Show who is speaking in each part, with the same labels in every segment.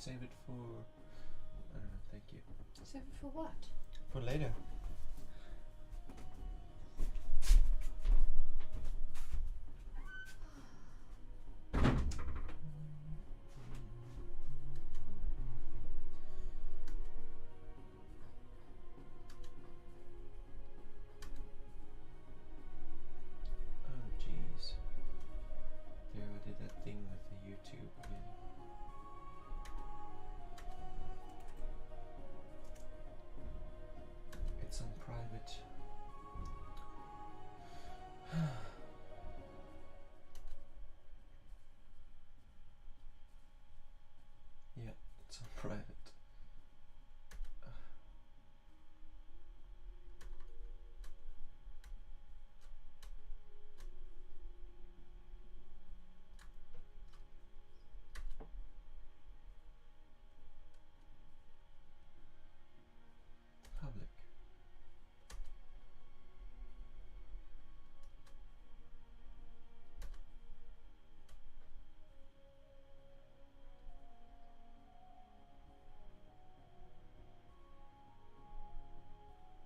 Speaker 1: save it for... I don't know, thank you.
Speaker 2: Save it for what?
Speaker 1: For later. Oh jeez. There I did that thing with the YouTube again. It's on private. Yeah, it's on private. Public.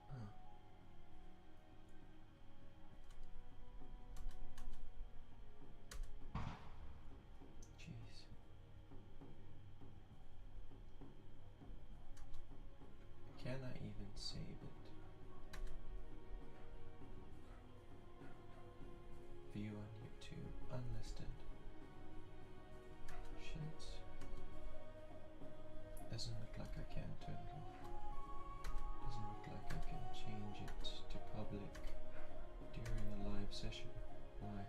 Speaker 1: Huh. Jeez. Can I even save it? View on YouTube, unlisted. Shit. Doesn't look like I can turn it off. Doesn't look like I can change it to public during a live session. Why?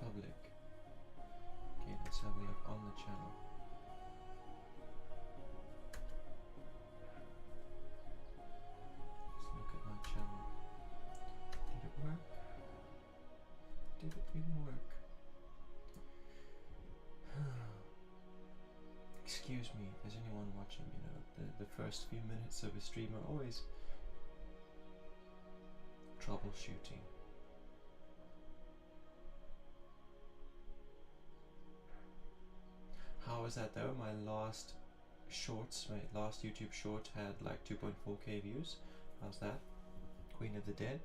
Speaker 1: Public. Okay, let's have a look on the channel. Let's look at my channel. Did it work? Did it even work? Excuse me if there's anyone watching, you know, the first few minutes of a stream are always troubleshooting. How was that though? My last shorts, my last YouTube short had like 2.4k views. How's that? Queen of the Dead?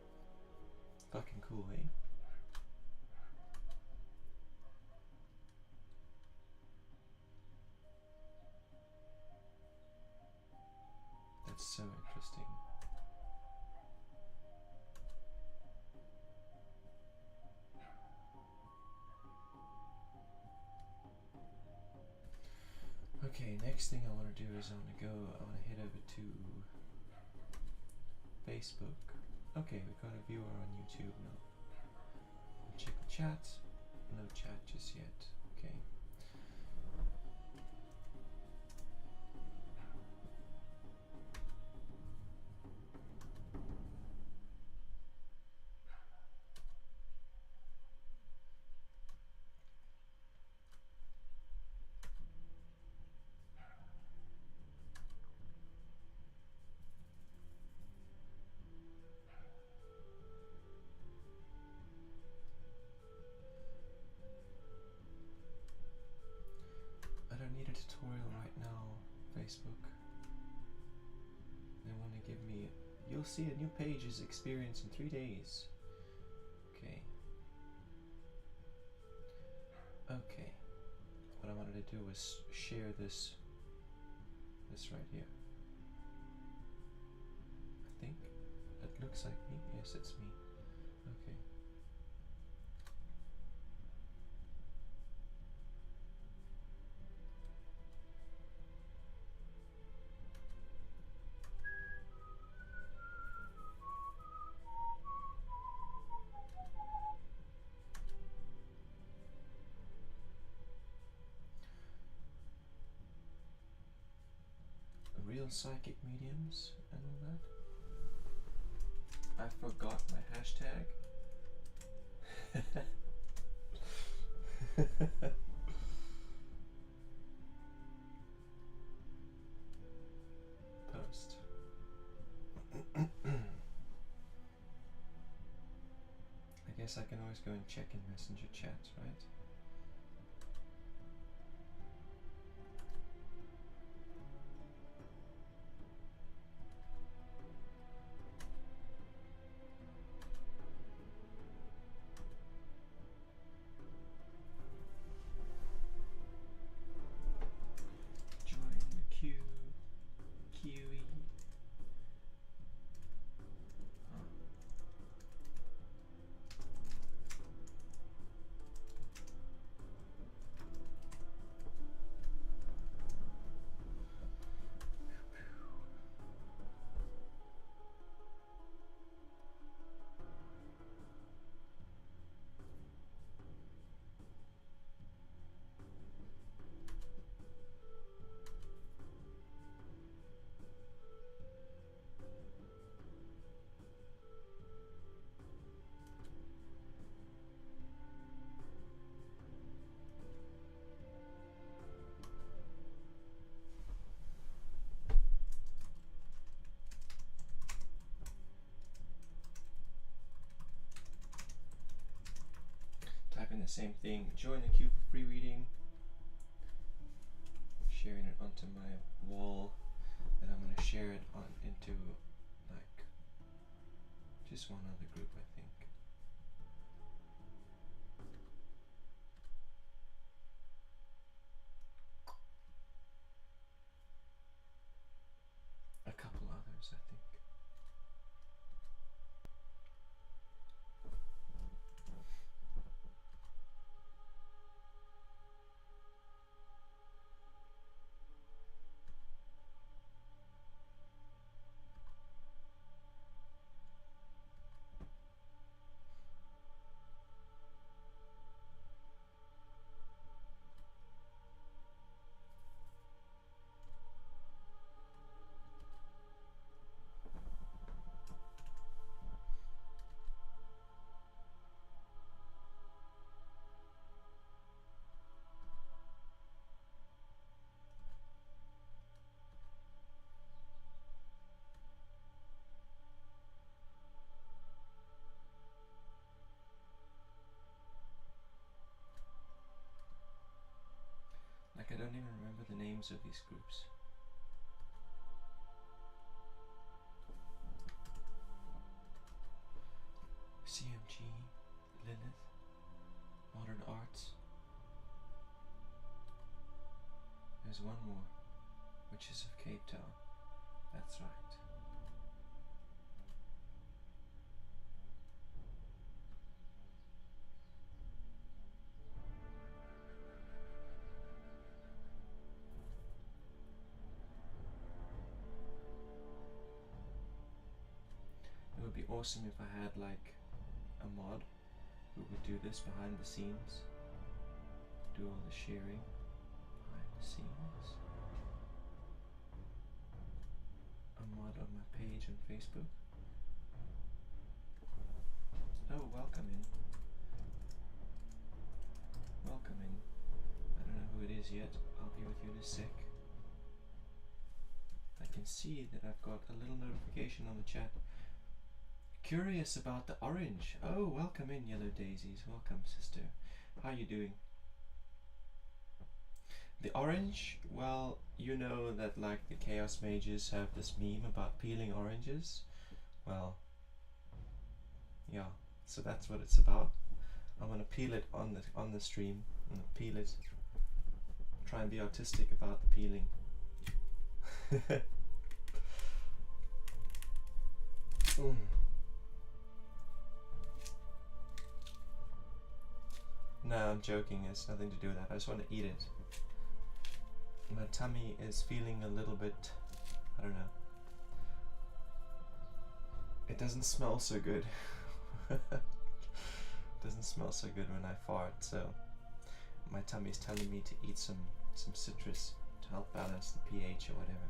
Speaker 1: Fucking cool, eh? That's so interesting. Okay, next thing I want to do is I want to head over to Facebook. Okay, we've got a viewer on YouTube now. Check the chat. No chat just yet. Okay. I don't need a tutorial right now, Facebook. They want to give me, you'll see a new page's experience in 3 days. Okay. Okay. What I wanted to do was share this right here. I think that looks like me. Yes, it's me. Okay. Real psychic mediums and all that. I forgot my hashtag. Post. I guess guess I can always go and check in Messenger chat, right? Join the queue. QE. Type in the same thing, join the queue for free reading, sharing it onto my wall, then I'm going to share it on into like just one other group, I think. A couple others, I think. Like, I don't even remember the names of these groups. CMG, Lilith, Modern Arts. There's one more, Witches of Cape Town. That's right. It would be awesome if I had like a mod who would do this behind the scenes, do all the sharing behind the scenes. A mod on my page on Facebook. Oh, welcome in. Welcome in. I don't know who it is yet. I'll be with you in a sec. I can see that I've got a little notification on the chat. Curious about the orange. Oh, welcome in, Yellow Daisies. Welcome, sister. How you doing? The orange, well, you know that like the Chaos Mages have this meme about peeling oranges. Well, yeah, so that's what it's about. I'm gonna peel it on the stream. I'm gonna peel it. Try and be artistic about the peeling. No, I'm joking. It's nothing to do with that. I just want to eat it. My tummy is feeling a little bit, I don't know. It doesn't smell so good. It doesn't smell so good when I fart, so my tummy's telling me to eat some citrus to help balance the pH or whatever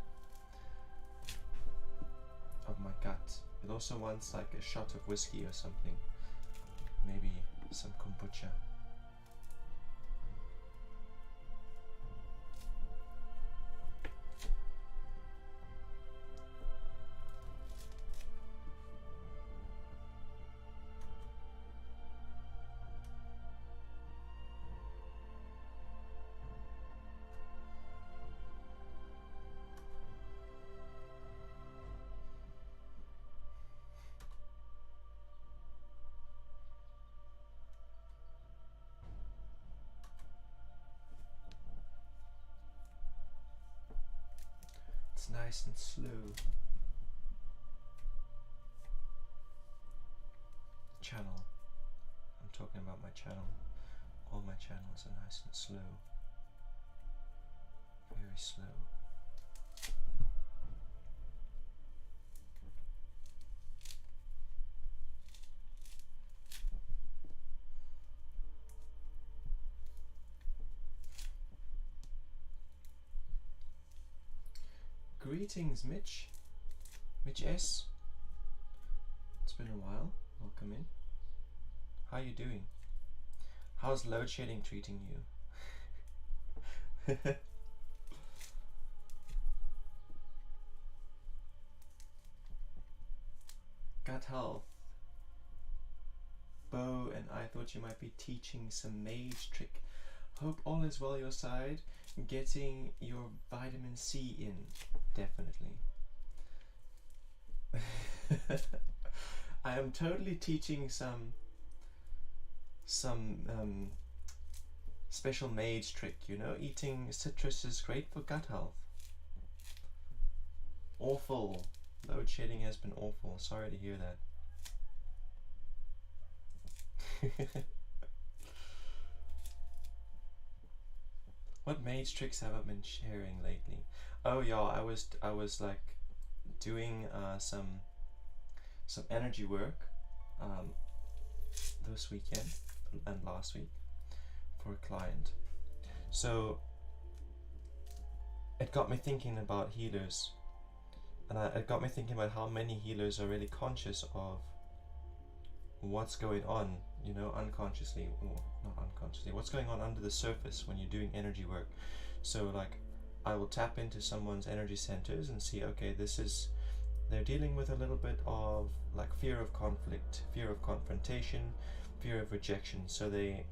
Speaker 1: of my gut. It also wants like a shot of whiskey or something. Maybe some kombucha. nice and slow. Channel. I'm talking about my channel. All my channels are nice and slow. Very slow. Greetings, Mitch. Mitch S. It's been a while. Welcome in. How are you doing? How's load shedding treating you? Gut health. Bo and I thought you might be teaching some mage trick. Hope all is well your side. Getting your vitamin C in. Definitely. I am totally teaching some special mage trick, you know, eating citrus is great for gut health. Awful. Load shedding has been awful. Sorry to hear that. What mage tricks have I been sharing lately? Oh yeah, I was like doing some energy work this weekend and last week for a client. So it got me thinking about healers, and it got me thinking about how many healers are really conscious of what's going on, you know, unconsciously, or not unconsciously, what's going on under the surface when you're doing energy work. So like I will tap into someone's energy centers and see, okay, they're dealing with a little bit of like fear of conflict, fear of confrontation, fear of rejection. So they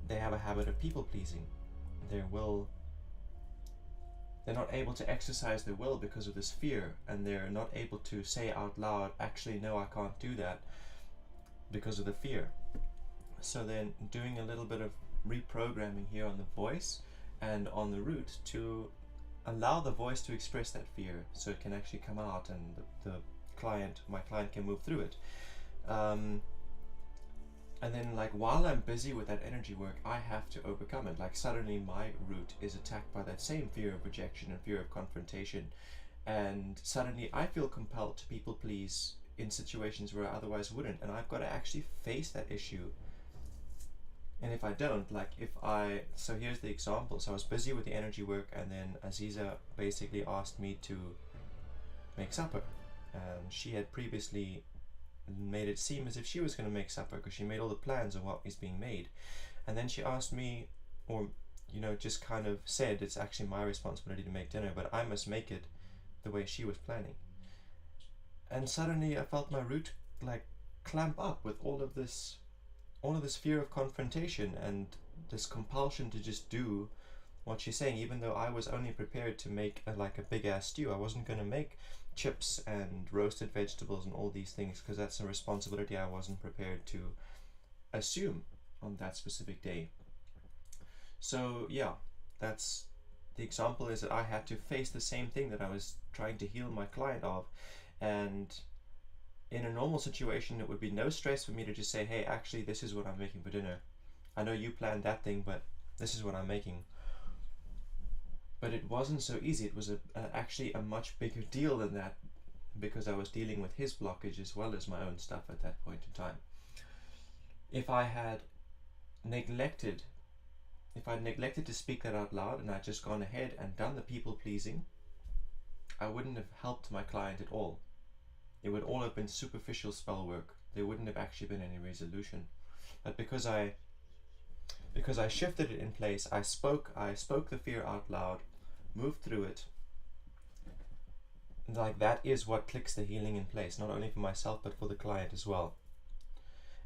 Speaker 1: have a habit of people pleasing. They're not able to exercise their will because of this fear, and they're not able to say out loud, actually no, I can't do that, because of the fear. So then doing a little bit of reprogramming here on the voice and on the root to allow the voice to express that fear so it can actually come out, and my client can move through it. And then like while I'm busy with that energy work, I have to overcome it. Like suddenly my root is attacked by that same fear of rejection and fear of confrontation, and suddenly I feel compelled to people please in situations where I otherwise wouldn't, and I've got to actually face that issue. And if I don't, so here's the example. So I was busy with the energy work, and then Aziza basically asked me to make supper. She had previously made it seem as if she was going to make supper because she made all the plans of what is being made. And then she asked me, or, you know, just kind of said, it's actually my responsibility to make dinner, but I must make it the way she was planning. And suddenly I felt my root like clamp up with all of this fear of confrontation and this compulsion to just do what she's saying, even though I was only prepared to make a big ass stew. I wasn't going to make chips and roasted vegetables and all these things because that's a responsibility I wasn't prepared to assume on that specific day. So yeah, that's the example, is that I had to face the same thing that I was trying to heal my client of. And in a normal situation, it would be no stress for me to just say, hey, actually, this is what I'm making for dinner. I know you planned that thing, but this is what I'm making. But it wasn't so easy. It was actually a much bigger deal than that, because I was dealing with his blockage as well as my own stuff at that point in time. If I had neglected to speak that out loud, and I'd just gone ahead and done the people pleasing, I wouldn't have helped my client at all. It would all have been superficial spell work. There wouldn't have actually been any resolution. But because I shifted it in place, I spoke the fear out loud, moved through it. Like that is what clicks the healing in place, not only for myself but for the client as well.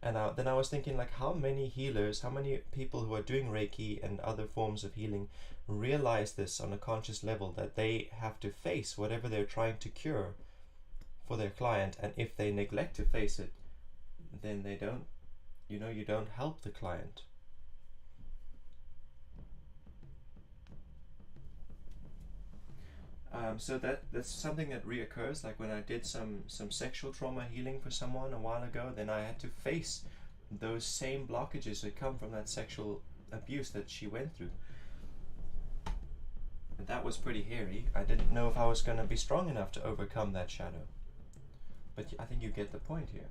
Speaker 1: And then I was thinking, like, how many healers, how many people who are doing Reiki and other forms of healing realize this on a conscious level, that they have to face whatever they're trying to cure for their client, and if they neglect to face it, then they don't, you don't help the client. So that's something that reoccurs. Like when I did some sexual trauma healing for someone a while ago, then I had to face those same blockages that come from that sexual abuse that she went through. And that was pretty hairy. I didn't know if I was going to be strong enough to overcome that shadow. But I think you get the point here.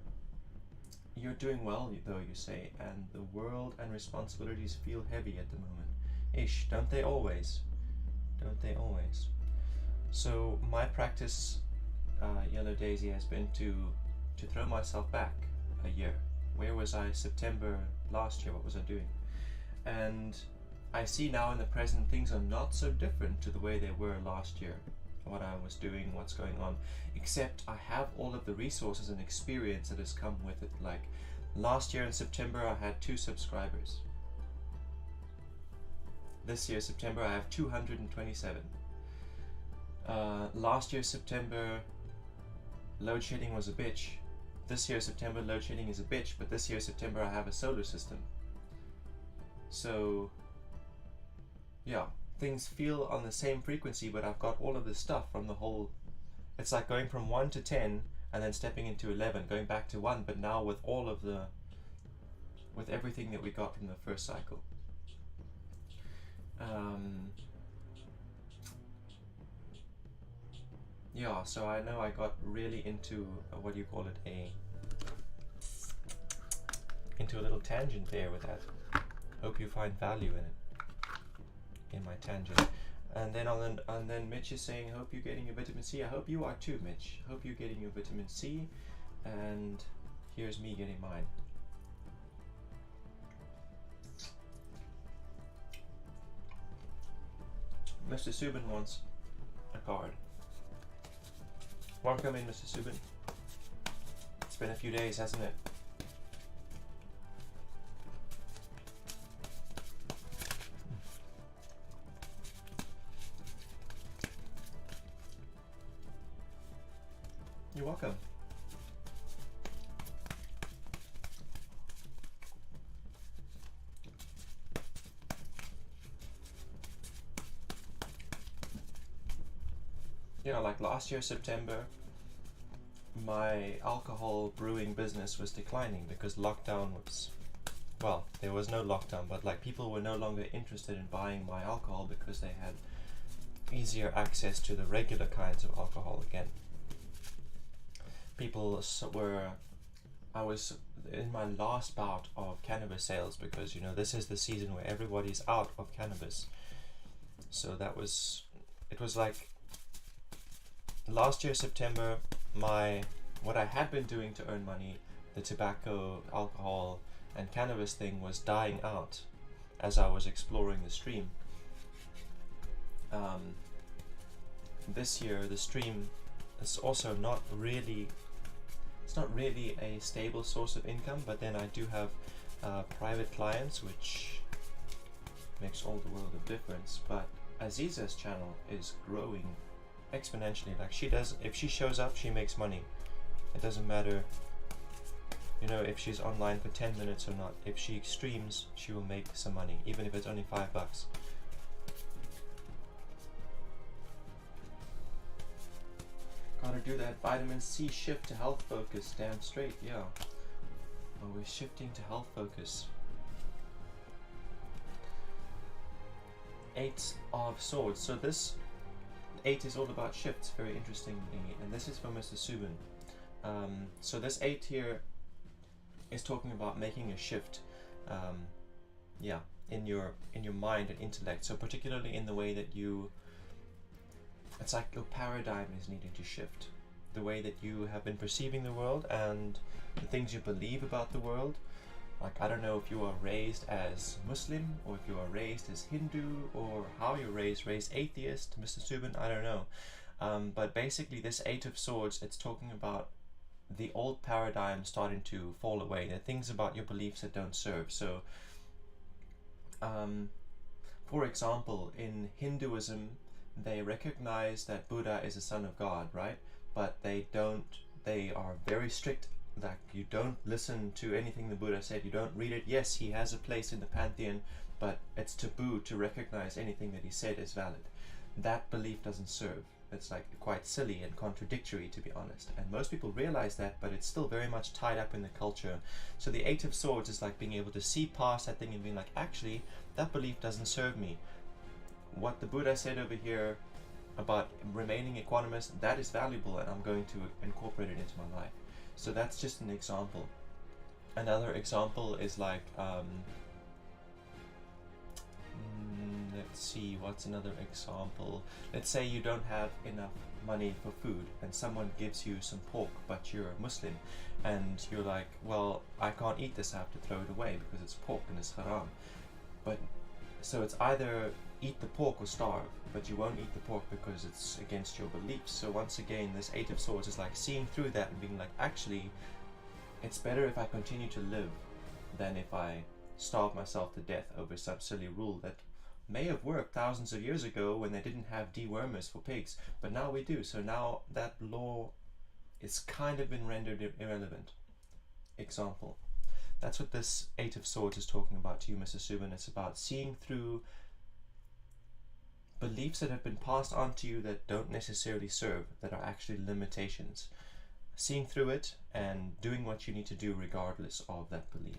Speaker 1: You're doing well, though, you say, and the world and responsibilities feel heavy at the moment. Ish, don't they always? Don't they always? So my practice, Yellow Daisy, has been to throw myself back a year. Where was I September last year? What was I doing? And I see now in the present things are not so different to the way they were last year. What I was doing, what's going on, except I have all of the resources and experience that has come with it. Like last year in September I had 2 subscribers. This year September I have 227. Last year September load shedding was a bitch. This year September load shedding is a bitch, but this year September I have a solar system. So yeah, things feel on the same frequency, but I've got all of this stuff from the whole. It's like going from 1 to 10 and then stepping into 11, going back to 1, but now with all of the, with everything that we got from the first cycle. Yeah, so I know I got really into what do you call it, into a little tangent there with that. Hope you find value in it, in my tangent. And then Mitch is saying, hope you're getting your vitamin C. I hope you are too, Mitch. Hope you're getting your vitamin C, and here's me getting mine. Mr. Subin wants a card. Welcome in, Mr. Subin. It's been a few days, hasn't it? You're welcome. You know, like last year, September, my alcohol brewing business was declining because lockdown was, well, there was no lockdown, but like people were no longer interested in buying my alcohol because they had easier access to the regular kinds of alcohol again. People were, I was in my last bout of cannabis sales because, you know, this is the season where everybody's out of cannabis. So that was, it was like last year September, what I had been doing to earn money, the tobacco, alcohol and cannabis thing, was dying out as I was exploring the stream. This year the stream is also not really, it's not really a stable source of income, but then I do have private clients, which makes all the world of difference. But Aziza's channel is growing exponentially. Like she does, if she shows up, she makes money. It doesn't matter, you know, if she's online for 10 minutes or not. If she streams, she will make some money, even if it's only $5. Gotta do that vitamin C shift to health focus, damn straight, yeah. Oh, we're shifting to health focus. 8 of Swords. So this 8 is all about shifts, very interestingly, and this is from Mr. Subin. So this 8 here is talking about making a shift, yeah, in your mind and intellect. So particularly in the way that you, it's like your paradigm is needing to shift. The way that you have been perceiving the world and the things you believe about the world. Like, I don't know if you are raised as Muslim or if you are raised as Hindu or how you're raised atheist, Mr. Subin, I don't know. But basically this 8 of Swords, it's talking about the old paradigm starting to fall away. There are things about your beliefs that don't serve. So, for example, in Hinduism, they recognize that Buddha is a son of God, right? But they are very strict. Like, you don't listen to anything the Buddha said, you don't read it. Yes, he has a place in the pantheon, but it's taboo to recognize anything that he said as valid. That belief doesn't serve. It's like quite silly and contradictory, to be honest. And most people realize that, but it's still very much tied up in the culture. So the Eight of Swords is like being able to see past that thing and being like, actually, that belief doesn't serve me. What the Buddha said over here about remaining equanimous, that is valuable, and I'm going to incorporate it into my life. So that's just an example. Another example is like, let's see, what's another example? Let's say you don't have enough money for food and someone gives you some pork, but you're a Muslim, and you're like, well, I can't eat this, I have to throw it away because it's pork and it's haram. But so it's either eat the pork or starve, but you won't eat the pork because it's against your beliefs. So once again, this Eight of Swords is like seeing through that and being like, actually, it's better if I continue to live than if I starve myself to death over some silly rule that may have worked thousands of years ago when they didn't have dewormers for pigs, but now we do. So now that law is kind of been rendered irrelevant. Example. That's what this Eight of Swords is talking about to you, Mr. Subin. It's about seeing through beliefs that have been passed on to you that don't necessarily serve, that are actually limitations. Seeing through it and doing what you need to do regardless of that belief.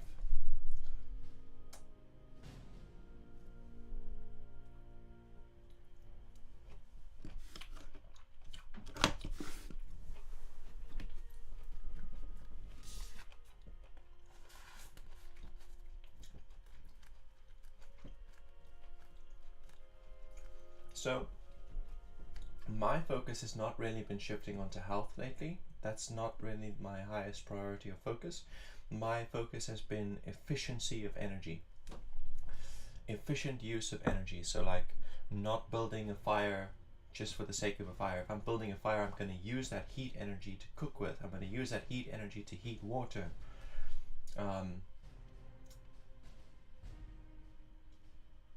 Speaker 1: So my focus has not really been shifting onto health lately. That's not really my highest priority of focus. My focus has been efficiency of energy. Efficient use of energy. So like not building a fire just for the sake of a fire. If I'm building a fire, I'm going to use that heat energy to cook with. I'm going to use that heat energy to heat water.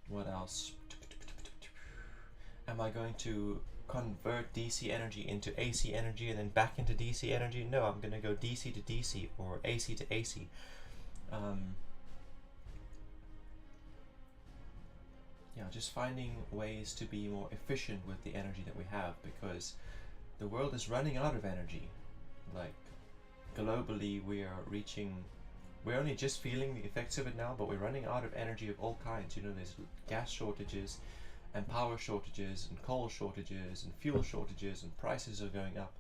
Speaker 1: What else? Am I going to convert DC energy into AC energy and then back into DC energy? No, I'm going to go DC to DC or AC to AC. Yeah, just finding ways to be more efficient with the energy that we have, because the world is running out of energy. Like globally, we're only just feeling the effects of it now, but we're running out of energy of all kinds. You know, there's gas shortages and power shortages and coal shortages and fuel shortages, and prices are going up.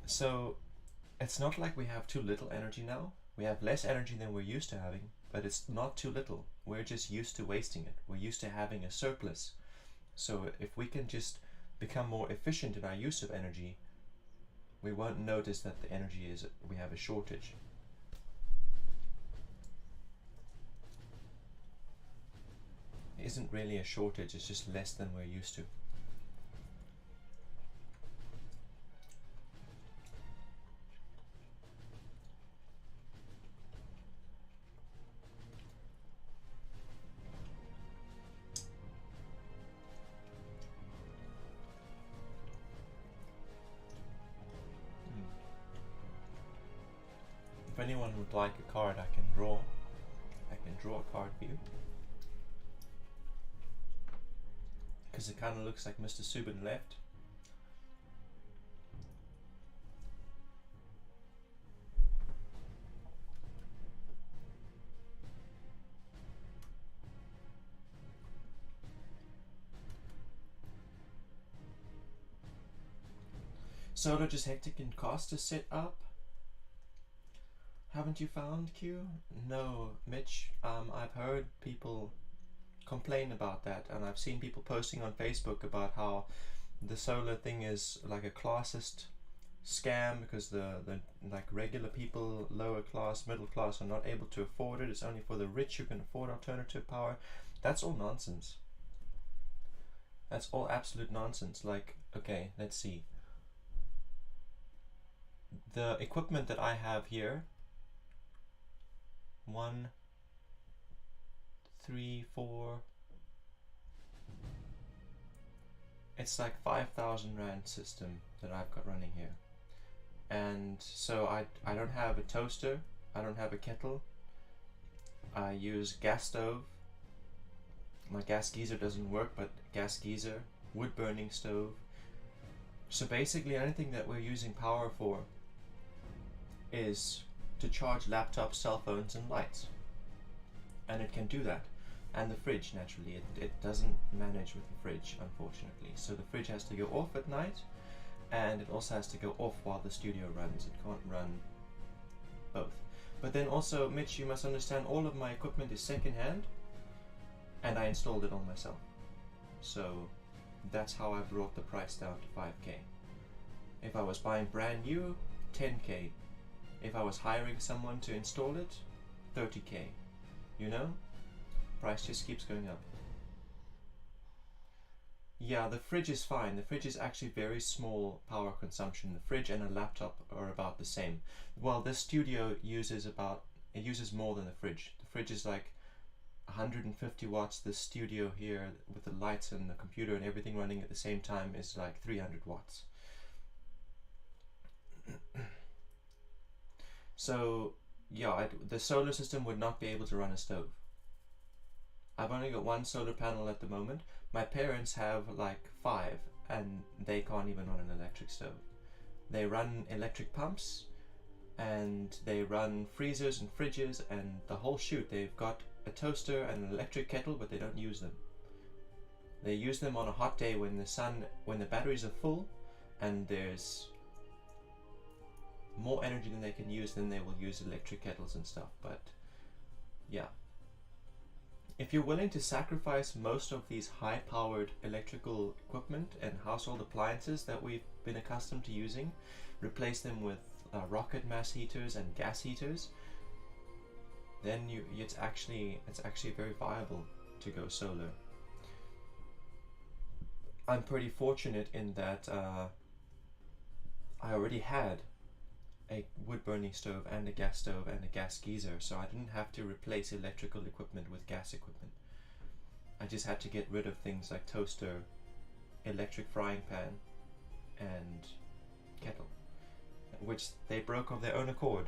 Speaker 1: So it's not like we have too little energy now. We have less energy than we're used to having, but it's not too little. We're just used to wasting it. We're used to having a surplus. So if we can just become more efficient in our use of energy, we won't notice that the energy is, we have a shortage. It isn't really a shortage, it's just less than we're used to. If anyone would like a card, I can draw a card for you. Because it kind of looks like Mr. Subin left. Solo just hectic and cost to set up. Haven't you found Q? No, Mitch. I've heard people complain about that, and I've seen people posting on Facebook about how the solar thing is like a classist scam, because the like regular people, lower class, middle class, are not able to afford it. It's only for the rich who can afford alternative power. That's all nonsense. That's all absolute nonsense. Like, okay, let's see. The equipment that I have here, 1, 3, 4, it's like 5,000 Rand system that I've got running here. And so I don't have a toaster, I don't have a kettle, I use gas stove. My gas geyser doesn't work, but gas geyser. wood burning stove. So basically anything that we're using power for is to charge laptops, cell phones and lights. And it can do that. And the fridge, naturally. It doesn't manage with the fridge, unfortunately. So the fridge has to go off at night, and it also has to go off while the studio runs. It can't run both. But then also, Mitch, you must understand, all of my equipment is second-hand, and I installed it all myself. So that's how I brought the price down to 5K. If I was buying brand new, 10K. If I was hiring someone to install it, 30K. You know? Price just keeps going up. Yeah, the fridge is fine. The fridge is actually very small power consumption. The fridge and a laptop are about the same. Well, this studio uses more than the fridge. The fridge is like 150 watts. The studio here with the lights and the computer and everything running at the same time is like 300 watts. So yeah, the solar system would not be able to run a stove. I've only got one solar panel at the moment. My parents have like 5 and they can't even run an electric stove. They run electric pumps and they run freezers and fridges and the whole shoot. They've got a toaster and an electric kettle, but they don't use them. They use them on a hot day when the batteries are full and there's more energy than they can use, then they will use electric kettles and stuff. But yeah. If you're willing to sacrifice most of these high-powered electrical equipment and household appliances that we've been accustomed to using, replace them with rocket mass heaters and gas heaters, then it's actually very viable to go solar. I'm pretty fortunate in that I already had a wood-burning stove and a gas stove and a gas geyser, so I didn't have to replace electrical equipment with gas equipment. I just had to get rid of things like toaster, electric frying pan, and kettle, which they broke of their own accord.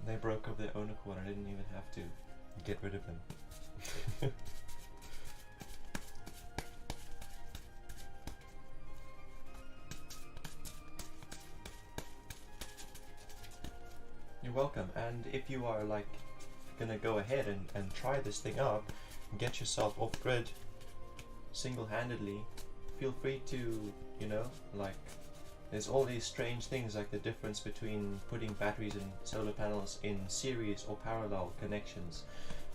Speaker 1: I didn't even have to get rid of them. You're welcome, and if you are like gonna go ahead and try this thing out and get yourself off grid single-handedly, feel free to, you know, like there's all these strange things like the difference between putting batteries and solar panels in series or parallel connections,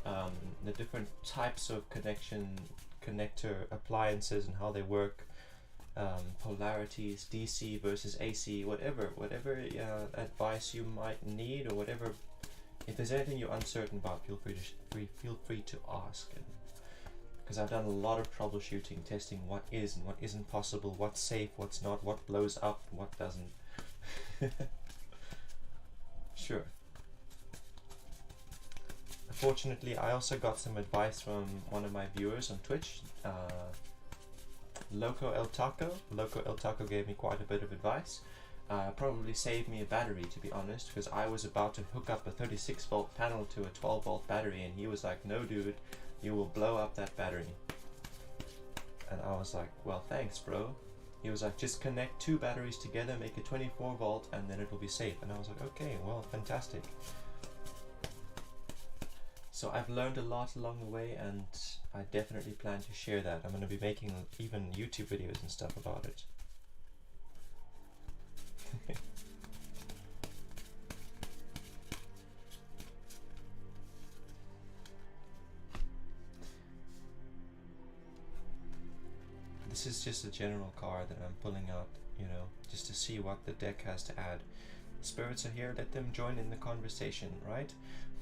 Speaker 1: the different types of connector appliances and how they work, polarities, DC versus AC, whatever advice you might need, or whatever. If there's anything you're uncertain about, feel free to ask. Because I've done a lot of troubleshooting, testing what is and what isn't possible, what's safe, what's not, what blows up, what doesn't. Sure. Fortunately, I also got some advice from one of my viewers on Twitch. Loco El Taco gave me quite a bit of advice. Probably saved me a battery, to be honest, because I was about to hook up a 36 volt panel to a 12 volt battery and he was like, no dude, you will blow up that battery. And I was like, well, thanks bro. He was like, just connect 2 batteries together, make it 24 volt and then it will be safe. And I was like, okay, well, fantastic. So I've learned a lot along the way, and I definitely plan to share that. I'm going to be making even YouTube videos and stuff about it. This is just a general card that I'm pulling out, you know, just to see what the deck has to add. Spirits are here, let them join in the conversation, right?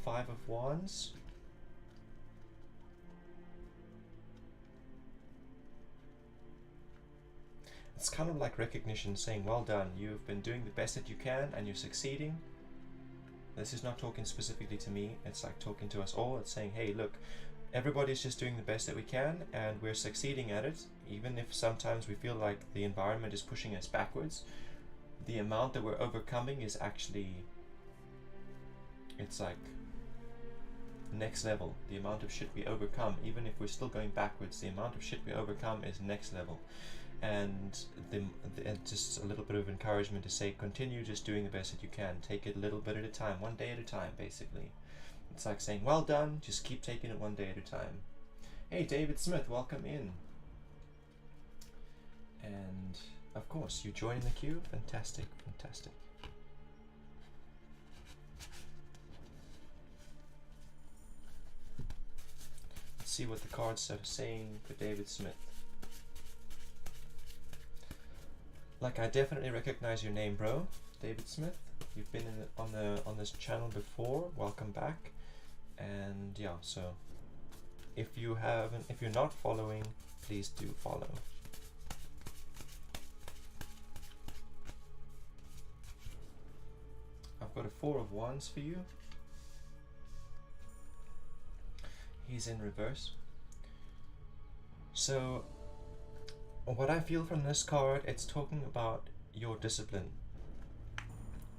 Speaker 1: 5 of Wands. It's kind of like recognition, saying, well done, you've been doing the best that you can and you're succeeding. This is not talking specifically to me, it's like talking to us all. It's saying, hey, look, everybody's just doing the best that we can and we're succeeding at it, even if sometimes we feel like the environment is pushing us backwards. The amount that we're overcoming is actually, it's like next level. The amount of shit we overcome, even if we're still going backwards, the amount of shit we overcome is next level. And and just a little bit of encouragement to say, continue just doing the best that you can. Take it a little bit at a time, one day at a time, basically. It's like saying, well done, just keep taking it one day at a time. Hey, David Smith, welcome in. And of course, you join the queue. Fantastic, fantastic. Let's see what the cards are saying for David Smith. Like, I definitely recognize your name, bro. David Smith. You've been on this channel before. Welcome back. And yeah, so if you're not following, please do follow. I've got a 4 of Wands for you. He's in reverse. So what I feel from this card, it's talking about your discipline.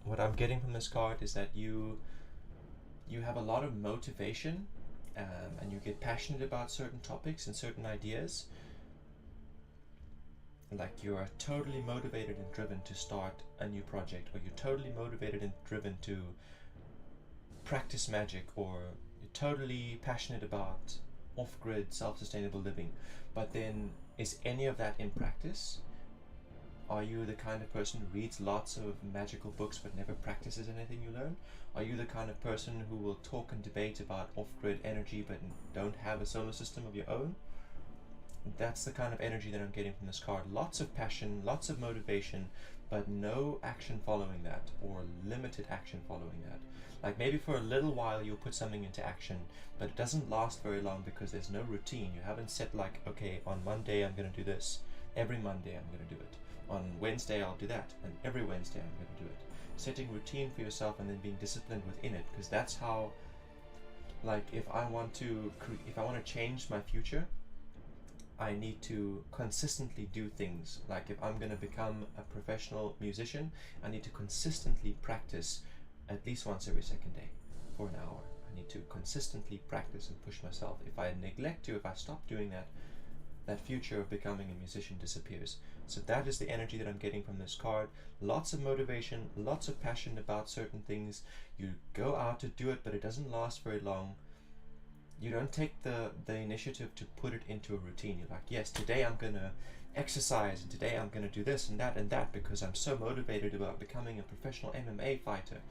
Speaker 1: What I'm getting from this card is that you have a lot of motivation, and you get passionate about certain topics and certain ideas. Like, you are totally motivated and driven to start a new project, or you're totally motivated and driven to practice magic, or you're totally passionate about off-grid, self-sustainable living. But then, is any of that in practice? Are you the kind of person who reads lots of magical books but never practices anything you learn? Are you the kind of person who will talk and debate about off-grid energy but don't have a solar system of your own? That's the kind of energy that I'm getting from this card. Lots of passion, lots of motivation, but no action following that, or limited action following that. Like, maybe for a little while you'll put something into action, but it doesn't last very long because there's no routine. You haven't set, like, okay, on Monday I'm going to do this. Every Monday I'm going to do it. On Wednesday I'll do that, and every Wednesday I'm going to do it. Setting routine for yourself and then being disciplined within it, because that's how, like, if I want to change my future, I need to consistently do things. Like, if I'm going to become a professional musician, I need to consistently practice at least once every second day for an hour. I need to consistently practice and push myself. If I neglect to, if I stop doing that, that future of becoming a musician disappears. So that is the energy that I'm getting from this card. Lots of motivation, lots of passion about certain things. You go out to do it, but it doesn't last very long. You don't take the initiative to put it into a routine. You're like, yes, today I'm going to exercise, and today I'm going to do this and that because I'm so motivated about becoming a professional MMA fighter.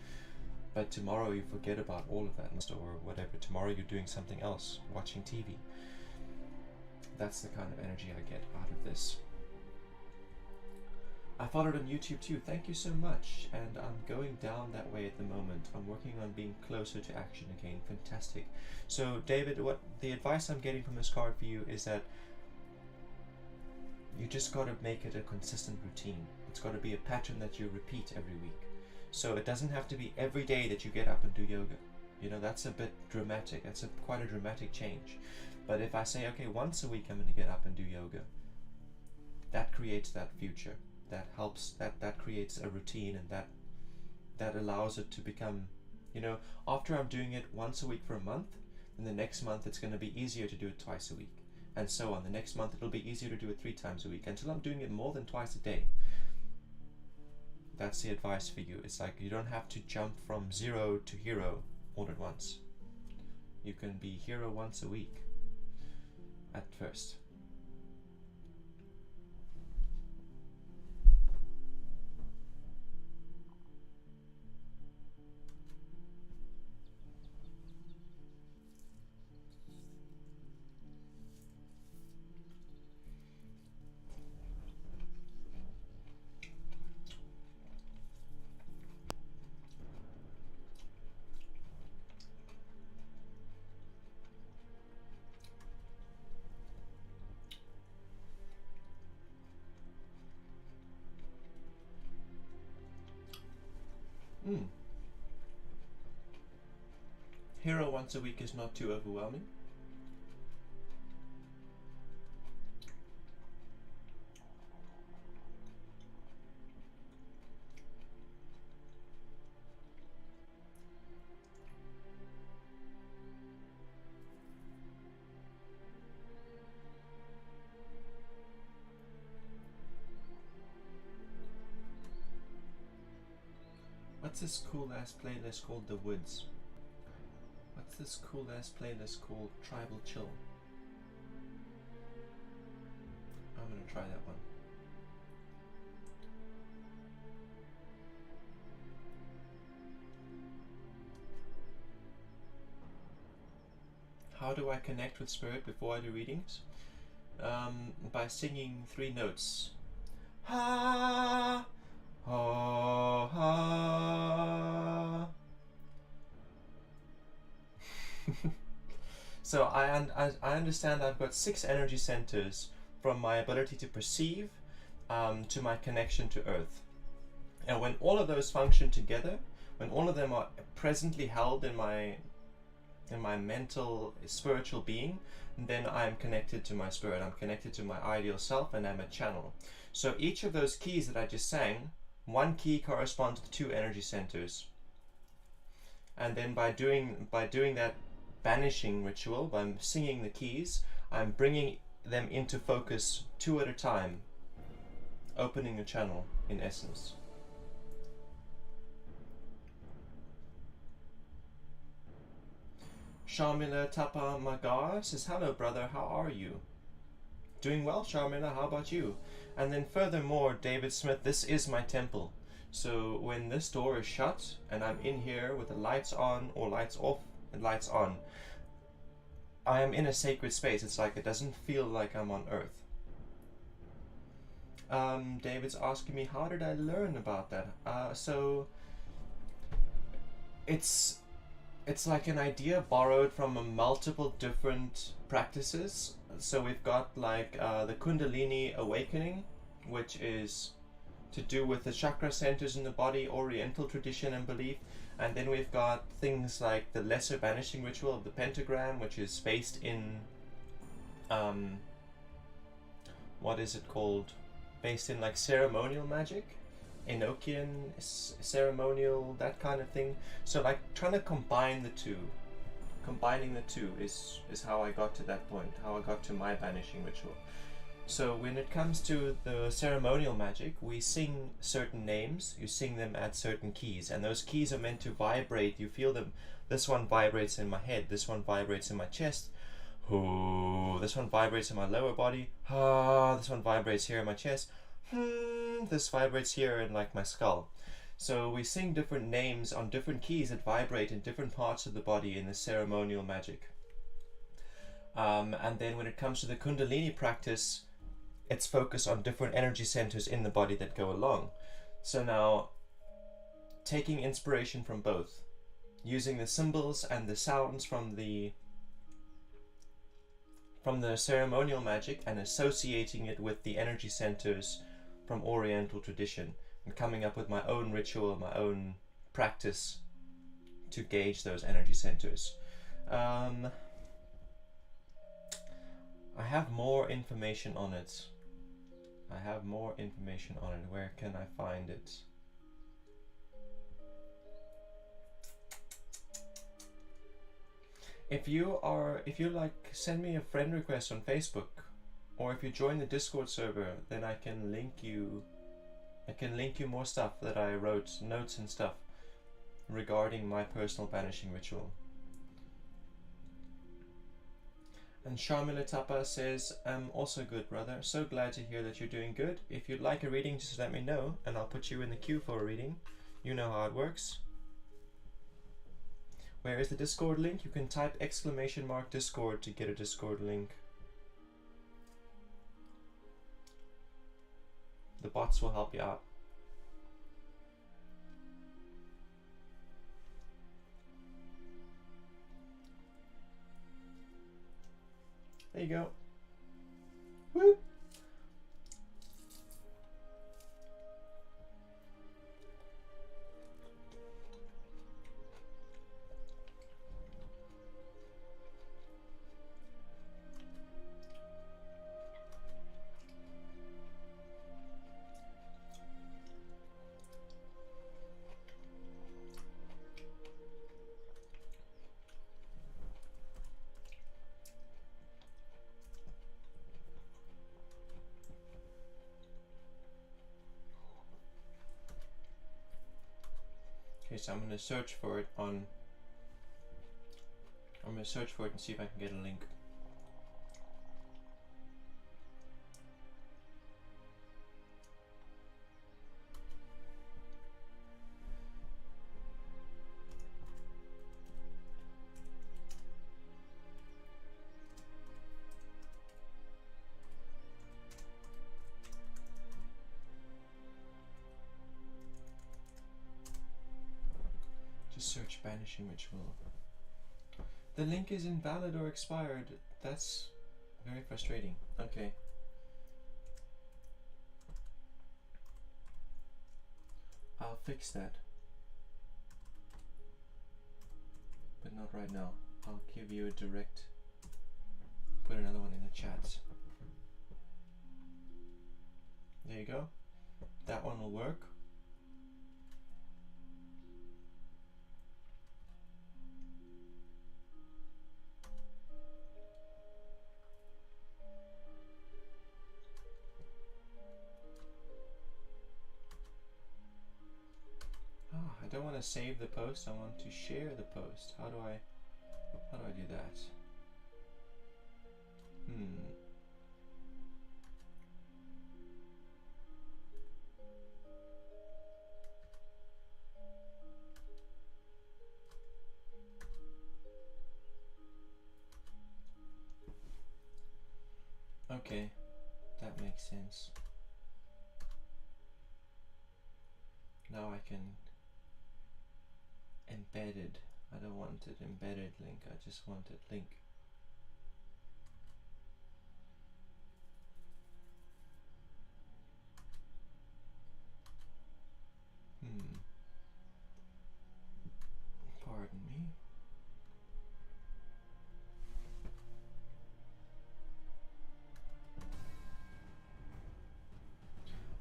Speaker 1: But tomorrow you forget about all of that, or whatever. Tomorrow you're doing something else, watching TV. That's the kind of energy I get out of this. I followed on YouTube too. Thank you so much. And I'm going down that way at the moment. I'm working on being closer to action again. Fantastic. So David, what the advice I'm getting from this card for you is that you just got to make it a consistent routine. It's got to be a pattern that you repeat every week. So it doesn't have to be every day that you get up and do yoga. You know, that's a bit dramatic. That's quite a dramatic change. But if I say, okay, once a week I'm going to get up and do yoga, that creates that future. That helps, that creates a routine, and that allows it to become, you know, after I'm doing it once a week for a month, then the next month it's going to be easier to do it twice a week. And so on. The next month it'll be easier to do it 3 times a week, until I'm doing it more than twice a day. That's the advice for you. It's like, you don't have to jump from 0 to hero all at once. You can be hero once a week at first. Hero once a week is not too overwhelming. What's this cool ass playlist called The Woods? What's this cool ass playlist called Tribal Chill? I'm gonna try that one. How do I connect with spirit before I do readings? By singing 3 notes. Ha, ha, ha. So I understand I've got 6 energy centers, from my ability to perceive to my connection to earth. And when all of those function together, when all of them are presently held in my mental spiritual being, then I'm connected to my spirit. I'm connected to my ideal self, and I'm a channel. So each of those keys that I just sang, one key corresponds to 2 energy centers. And then by doing that banishing ritual, by singing the keys, I'm bringing them into focus 2 at a time, opening a channel in essence. Sharmila Tapa Magar says, hello brother, how are you? Doing well, Sharmila, how about you? And then furthermore, David Smith, this is my temple. So when this door is shut and I'm in here with the lights on or lights off and lights on, I am in a sacred space. It's like it doesn't feel like I'm on earth. David's asking me, how did I learn about that? So it's like an idea borrowed from multiple different practices. So we've got like the Kundalini awakening, which is to do with the chakra centers in the body, Oriental tradition and belief. And then we've got things like the lesser banishing ritual of the pentagram, which is based in what is it called? Based in like ceremonial magic, Enochian ceremonial, that kind of thing. So like trying to combine the two. Combining the two is how I got to that point, how I got to my banishing ritual. So when it comes to the ceremonial magic, we sing certain names, you sing them at certain keys, and those keys are meant to vibrate, you feel them. This one vibrates in my head, this one vibrates in my chest, this one vibrates in my lower body, this one vibrates here in my chest, this vibrates here in like my skull. So we sing different names on different keys that vibrate in different parts of the body in the ceremonial magic. And then when it comes to the Kundalini practice, it's focused on different energy centers in the body that go along. So now, taking inspiration from both, using the symbols and the sounds from the ceremonial magic and associating it with the energy centers from Oriental tradition, and coming up with my own ritual, my own practice to gauge those energy centers. I have more information on it. Where can I find it? If you like, send me a friend request on Facebook, or if you join the Discord server, then I can link you more stuff that I wrote, notes and stuff regarding my personal banishing ritual. And Sharmila Tapa says, I'm also good, brother. So glad to hear that you're doing good. If you'd like a reading, just let me know, and I'll put you in the queue for a reading. You know how it works. Where is the Discord link? You can type !Discord to get a Discord link. The bots will help you out. There you go. Whoop. so I'm gonna search for it on. I'm gonna search for it and see if I can get a link. Search banishing ritual. The link is invalid or expired. That's very frustrating. Okay. I'll fix that. But not right now. I'll give you a direct. Put another one in the chat. There you go. That one will work. I don't want to save the post, I want to share the post. How do I do that? Okay, that makes sense. Now I can embedded. I don't want it embedded link, I just want it link. Pardon me.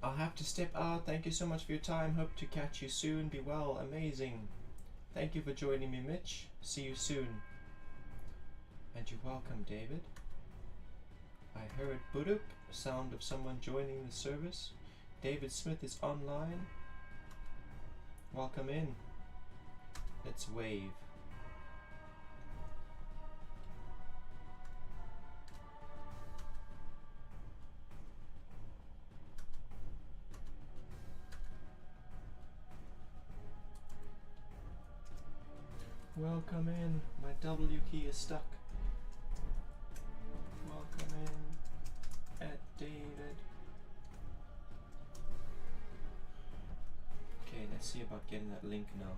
Speaker 1: I'll have to step out. Thank you so much for your time. Hope to catch you soon. Be well. Amazing. Thank you for joining me, Mitch. See you soon. And you're welcome, David. I heard Budup, sound of someone joining the service. David Smith is online. Welcome in. Let's wave. Welcome in. My W key is stuck. Welcome in at David. Okay, let's see about getting that link now.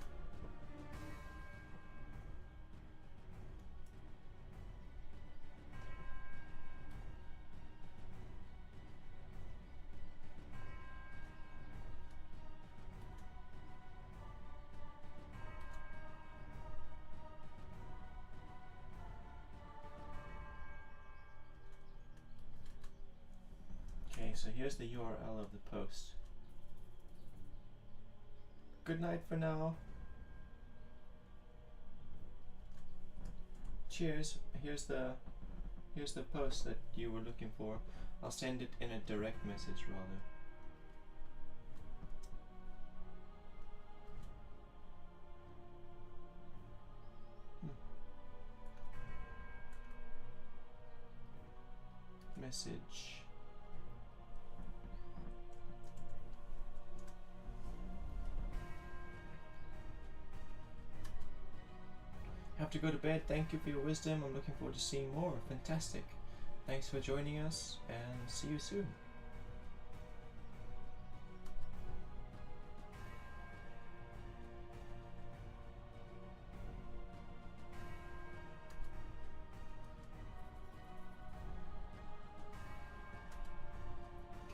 Speaker 1: So here's the URL of the post. Good night for now. Cheers. Here's the post that you were looking for. I'll send it in a direct message rather. Message. Have to go to bed. Thank you for your wisdom. I'm looking forward to seeing more. Fantastic. Thanks for joining us and see you soon.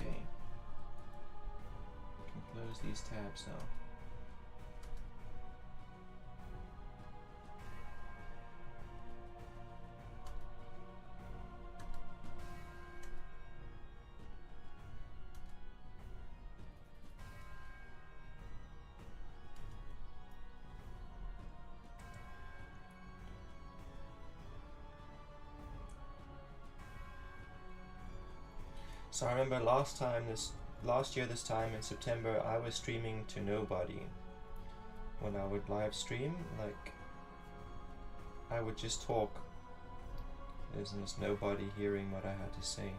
Speaker 1: Okay. We can close these tabs now. So I remember last year this time in September, I was streaming to nobody. when I would live stream, like I would just talk. There's nobody hearing what I had to say.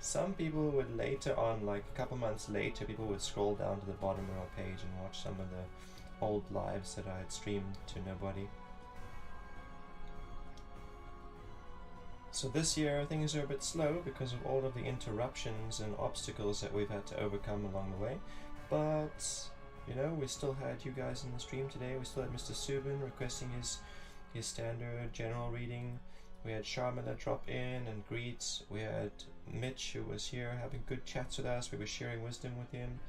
Speaker 1: Some people would later on, like a couple months later, people would scroll down to the bottom of our page and watch some of the old lives that I had streamed to nobody. So this year things are a bit slow because of all of the interruptions and obstacles that we've had to overcome along the way. But, you know, we still had you guys in the stream today. We still had Mr. Subin requesting his standard general reading. We had Sharmila drop in and greet. We had Mitch, who was here having good chats with us. We were sharing wisdom with him.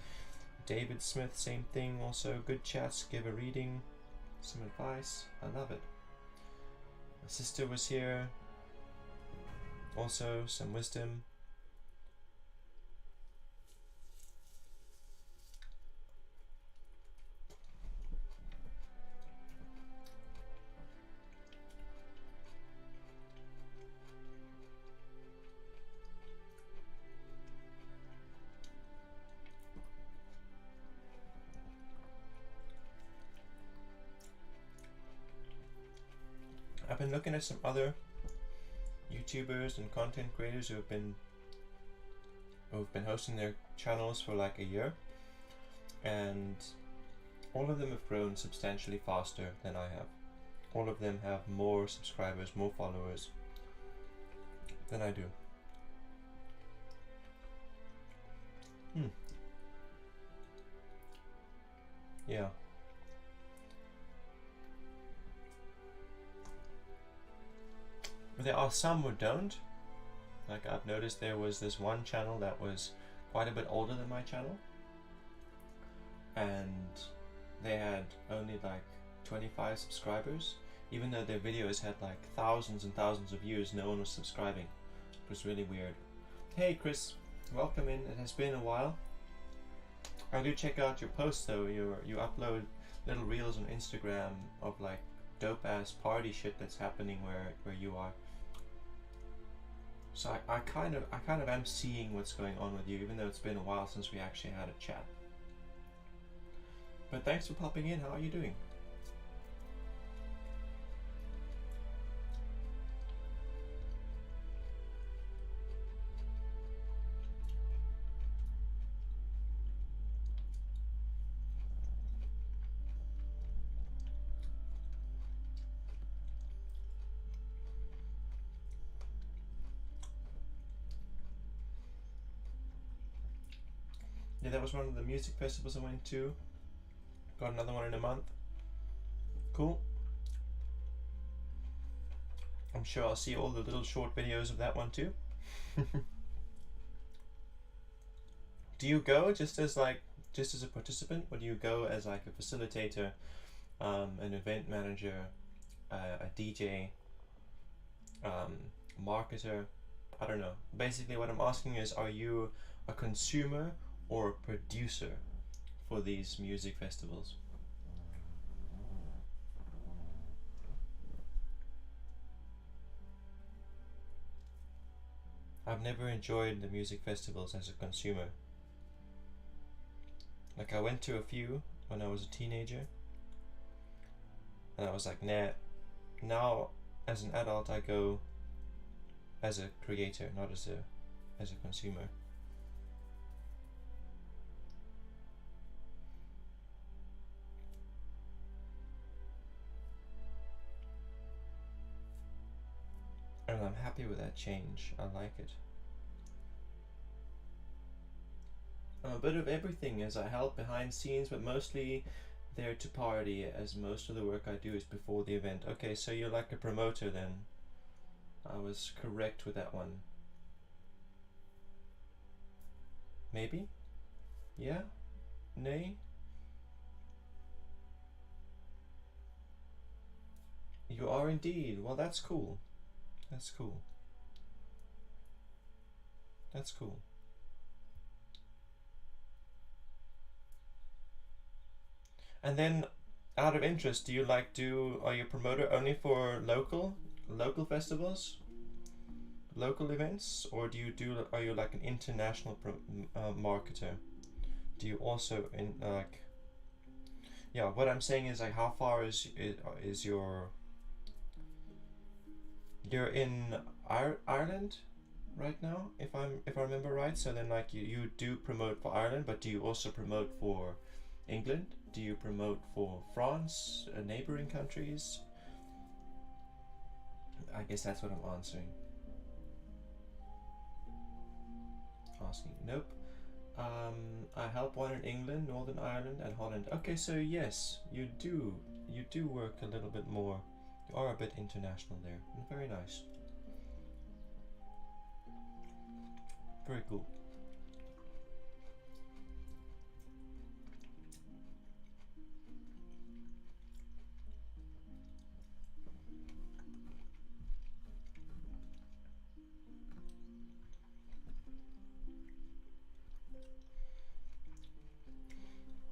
Speaker 1: David Smith, same thing, also good chats, give a reading, some advice. I love it. My sister was here, also some wisdom. I've been looking at some other YouTubers and content creators who have been hosting their channels for like a year, and all of them have grown substantially faster than I have. All of them have more subscribers, more followers than I do. Yeah. There are some who don't. Like I've noticed there was this one channel that was quite a bit older than my channel, and they had only like 25 subscribers. Even though their videos had like thousands and thousands of views, no one was subscribing. It was really weird. Hey Chris, welcome in. It has been a while. I do check out your posts though. You upload little reels on Instagram of like dope ass party shit that's happening where you are. So I kind of am seeing what's going on with you, even though it's been a while since we actually had a chat. But thanks for popping in. How are you doing? Yeah, that was one of the music festivals I went to. Got another one in a month. Cool. I'm sure I'll see all the little short videos of that one too. Do you go just as a participant, or do you go as like a facilitator, an event manager, a DJ, marketer? I don't know. Basically what I'm asking is, are you a consumer or a producer for these music festivals? I've never enjoyed the music festivals as a consumer. Like I went to a few when I was a teenager, and I was like, nah. Now as an adult I go as a creator, not as a consumer. And I'm happy with that change. I like it. I'm a bit of everything, as I help behind scenes, but mostly there to party, as most of the work I do is before the event. Okay, so you're like a promoter then. I was correct with that one. Maybe? Yeah? Nay? You are indeed. Well, that's cool. That's cool. That's cool. And then, out of interest, are you a promoter only for local festivals, local events, or are you like an international marketer? do you also in like, yeah, what I'm saying is like, how far is your, you're in Ireland right now, if I remember right. So then like you do promote for Ireland, but do you also promote for England? Do you promote for France, neighboring countries? I guess that's what I'm answering. Asking. Nope. I help one in England, Northern Ireland, and Holland. Okay, so yes, you do work a little bit more. You are a bit international there. Very nice. Very cool.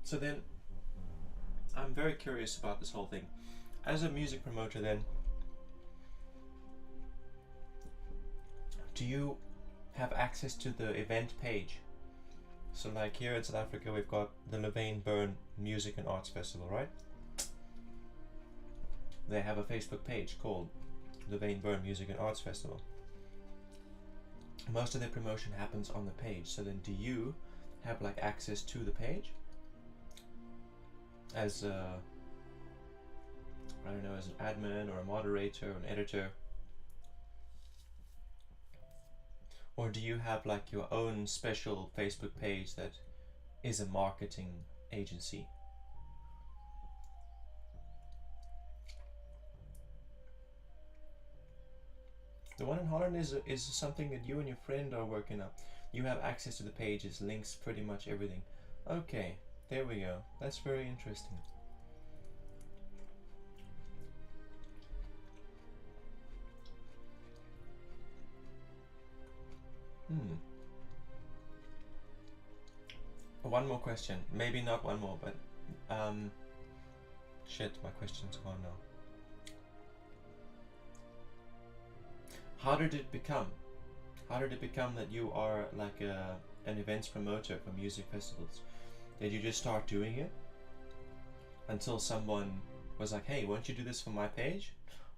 Speaker 1: So then, I'm very curious about this whole thing. As a music promoter, then, do you have access to the event page? So like here in South Africa, we've got the Levain Burn Music and Arts Festival, right? They have a Facebook page called Levain Burn Music and Arts Festival. Most of their promotion happens on the page. So then, do you have like access to the page as a, I don't know, as an admin or a moderator or an editor? Or do you have like your own special Facebook page that is a marketing agency? The one in Holland is something that you and your friend are working up. You have access to the pages, links, pretty much everything. Okay, there we go. That's very interesting. One more question. Maybe not one more, but shit, my question's gone now. How did it become? How did it become that you are like an events promoter for music festivals? Did you just start doing it until someone was like, hey, won't you do this for my page?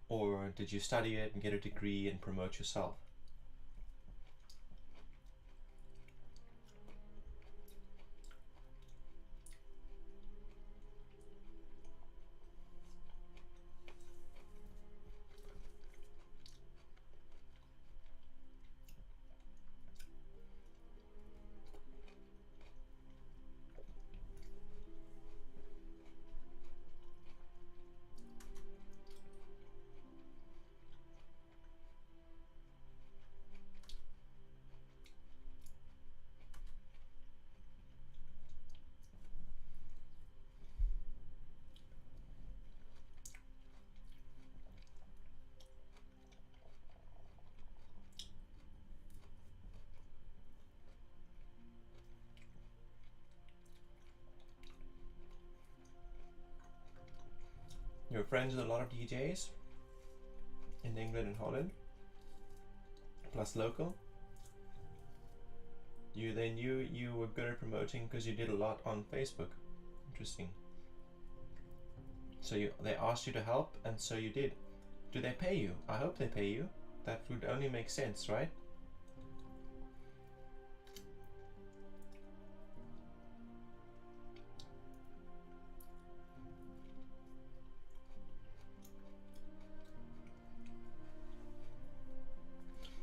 Speaker 1: Or did you study it and get a degree and promote yourself? You're friends with a lot of DJs in England and Holland, plus local. They knew you were good at promoting because you did a lot on Facebook. Interesting. So they asked you to help, and so you did. Do they pay you? I hope they pay you. That would only make sense, right?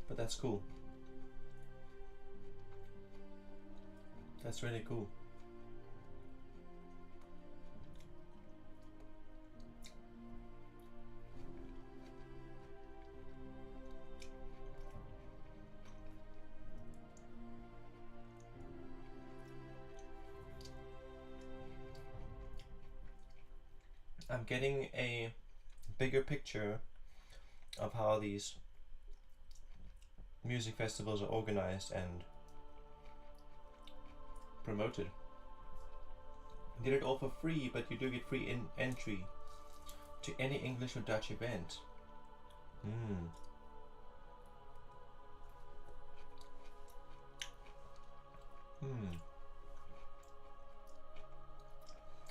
Speaker 1: But that's cool. That's really cool. I'm getting a bigger picture of how these music festivals are organized and promoted. You did it all for free, but you do get free entry to any English or Dutch event.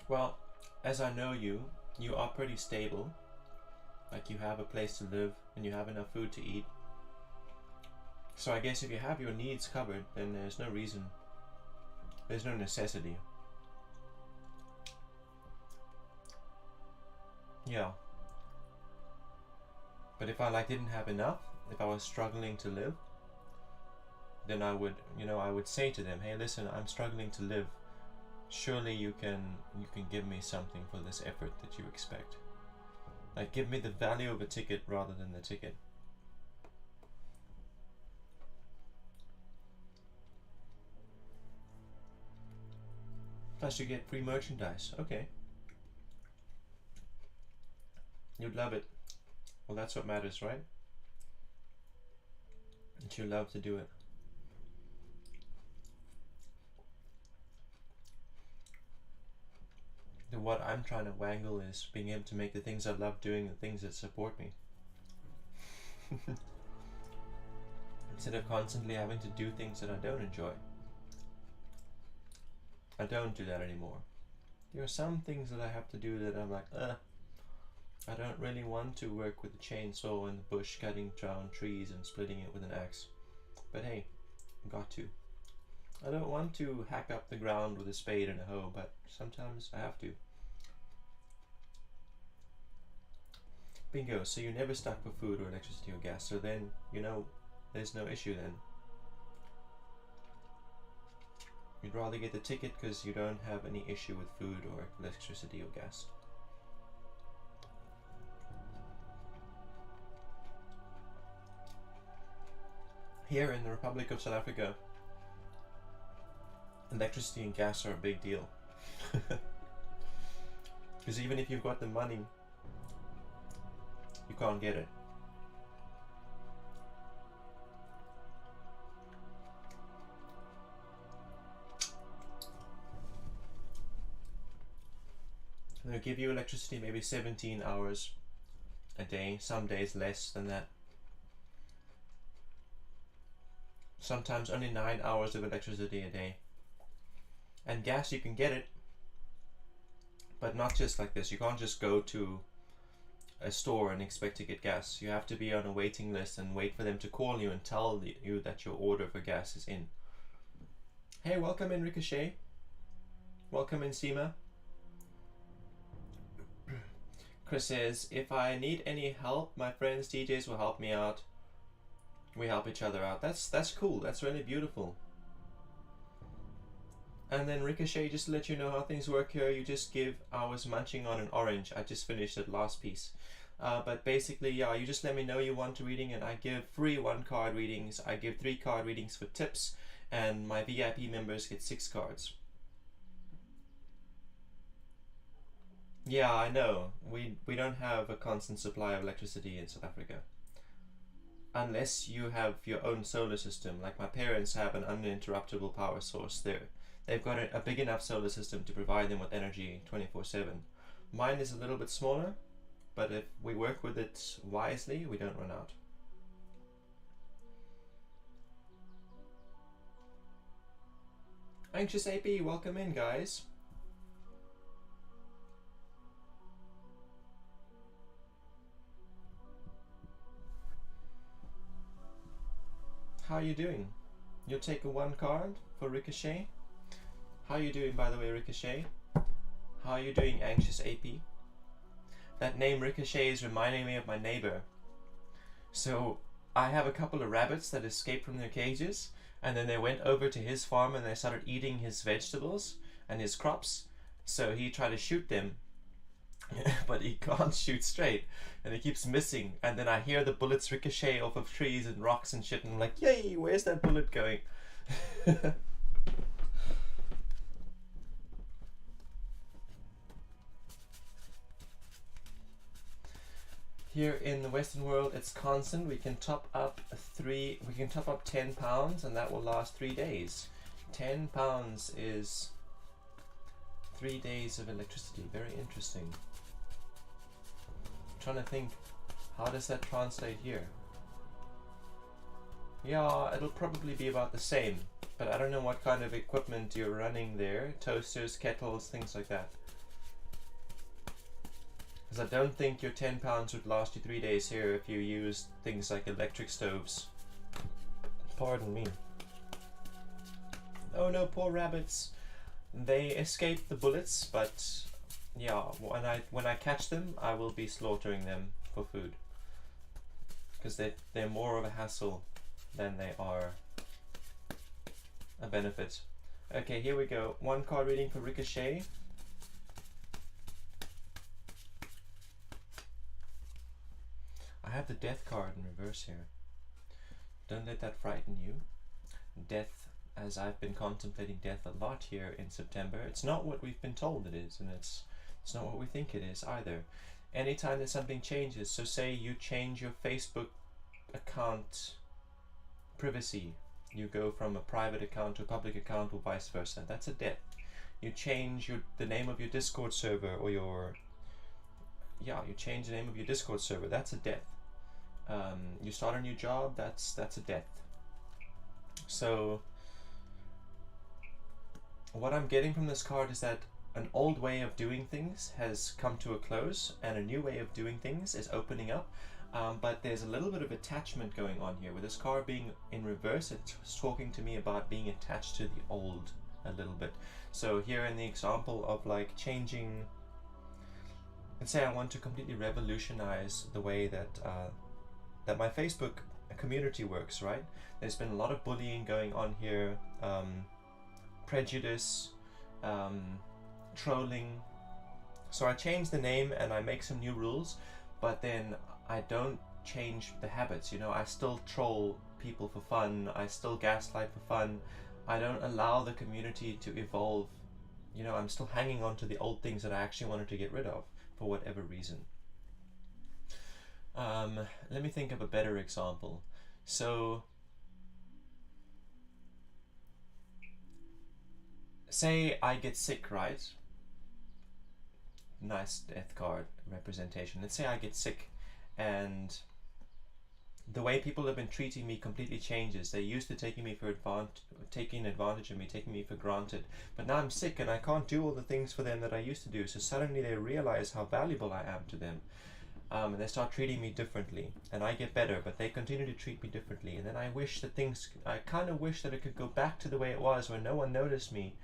Speaker 1: Well, as I know you, you are pretty stable. Like you have a place to live and you have enough food to eat. So I guess if you have your needs covered, then there's no reason, there's no necessity. Yeah. But if I like didn't have enough, if I was struggling to live, then I would, I would say to them, hey, listen, I'm struggling to live. Surely you can give me something for this effort that you expect. Like, give me the value of a ticket rather than the ticket. Plus you get free merchandise. Okay. You'd love it. Well, that's what matters, right? That you love to do it. What I'm trying to wangle is being able to make the things I love doing the things that support me. Instead of constantly having to do things that I don't enjoy. I don't do that anymore. There are some things that I have to do that I'm like, I don't really want to work with a chainsaw in the bush cutting down trees and splitting it with an axe. But hey, got to. I don't want to hack up the ground with a spade and a hoe, but sometimes I have to. Bingo, so you're never stuck for food or electricity or gas, so then, there's no issue then. You'd rather get the ticket because you don't have any issue with food or electricity or gas. Here in the Republic of South Africa, electricity and gas are a big deal. Because even if you've got the money, you can't get it. They'll give you electricity maybe 17 hours a day, some days less than that. Sometimes only 9 hours of electricity a day. And gas, you can get it, but not just like this. You can't just go to a store and expect to get gas. You have to be on a waiting list and wait for them to call you and tell you that your order for gas is in. Hey, welcome in Ricochet. Welcome in Seema. Chris says, if I need any help, my friends DJs will help me out. We help each other out. That's cool. That's really beautiful. And then Ricochet, just to let you know how things work here, you just give, I was munching on an orange. I just finished that last piece. But basically, yeah, you just let me know you want a reading and I give free 1-card readings. I give 3-card readings for tips and my VIP members get 6 cards. Yeah, I know. We don't have a constant supply of electricity in South Africa. Unless you have your own solar system. Like my parents have an uninterruptible power source there. They've got a big enough solar system to provide them with energy 24/7. Mine is a little bit smaller, but if we work with it wisely, we don't run out. Anxious AP, welcome in, guys. How are you doing? You'll take a 1 card for Ricochet. How are you doing, by the way, Ricochet? How are you doing, Anxious AP? That name Ricochet is reminding me of my neighbor. So I have a couple of rabbits that escaped from their cages, and then they went over to his farm and they started eating his vegetables and his crops. So he tried to shoot them, but he can't shoot straight, and he keeps missing. And then I hear the bullets ricochet off of trees and rocks and shit, and I'm like, yay, where's that bullet going? Here in the Western world, it's constant. We can top up 10 pounds, and that will last 3 days. 10 pounds is 3 days of electricity. Very interesting. I'm trying to think, how does that translate here? Yeah, it'll probably be about the same, but I don't know what kind of equipment you're running there. Toasters, kettles, things like that. Because I don't think your £10 would last you 3 days here if you use things like electric stoves. Pardon me. Oh no, poor rabbits. They escape the bullets, but yeah, when I catch them, I will be slaughtering them for food. Because they're more of a hassle than they are a benefit. Okay, here we go. 1 card reading for Ricochet. I have the death card in reverse here. Don't let that frighten you. Death, as I've been contemplating death a lot here in September, it's not what we've been told it is, and it's not what we think it is either. Anytime that something changes, so say you change your Facebook account privacy, you go from a private account to a public account or vice versa, that's a death. You change the name of your Discord server, or you change the name of your Discord server, that's a death. You start a new job, that's a death. So what I'm getting from this card is that an old way of doing things has come to a close and a new way of doing things is opening up, but there's a little bit of attachment going on here. With this card being in reverse, it's talking to me about being attached to the old a little bit. So here in the example of like changing, let's say I want to completely revolutionize the way that my Facebook community works, right? There's been a lot of bullying going on here, prejudice, trolling. So I change the name and I make some new rules, but then I don't change the habits. You know, I still troll people for fun, I still gaslight for fun, I don't allow the community to evolve. You know, I'm still hanging on to the old things that I actually wanted to get rid of for whatever reason. Let me think of a better example. So say I get sick, right? Nice death card representation. Let's say I get sick and the way people have been treating me completely changes. They used to taking advantage of me, taking me for granted, but now I'm sick and I can't do all the things for them that I used to do, so suddenly they realize how valuable I am to them. And they start treating me differently, and I get better, but they continue to treat me differently. And then I kind of wish that it could go back to the way it was when no one noticed me.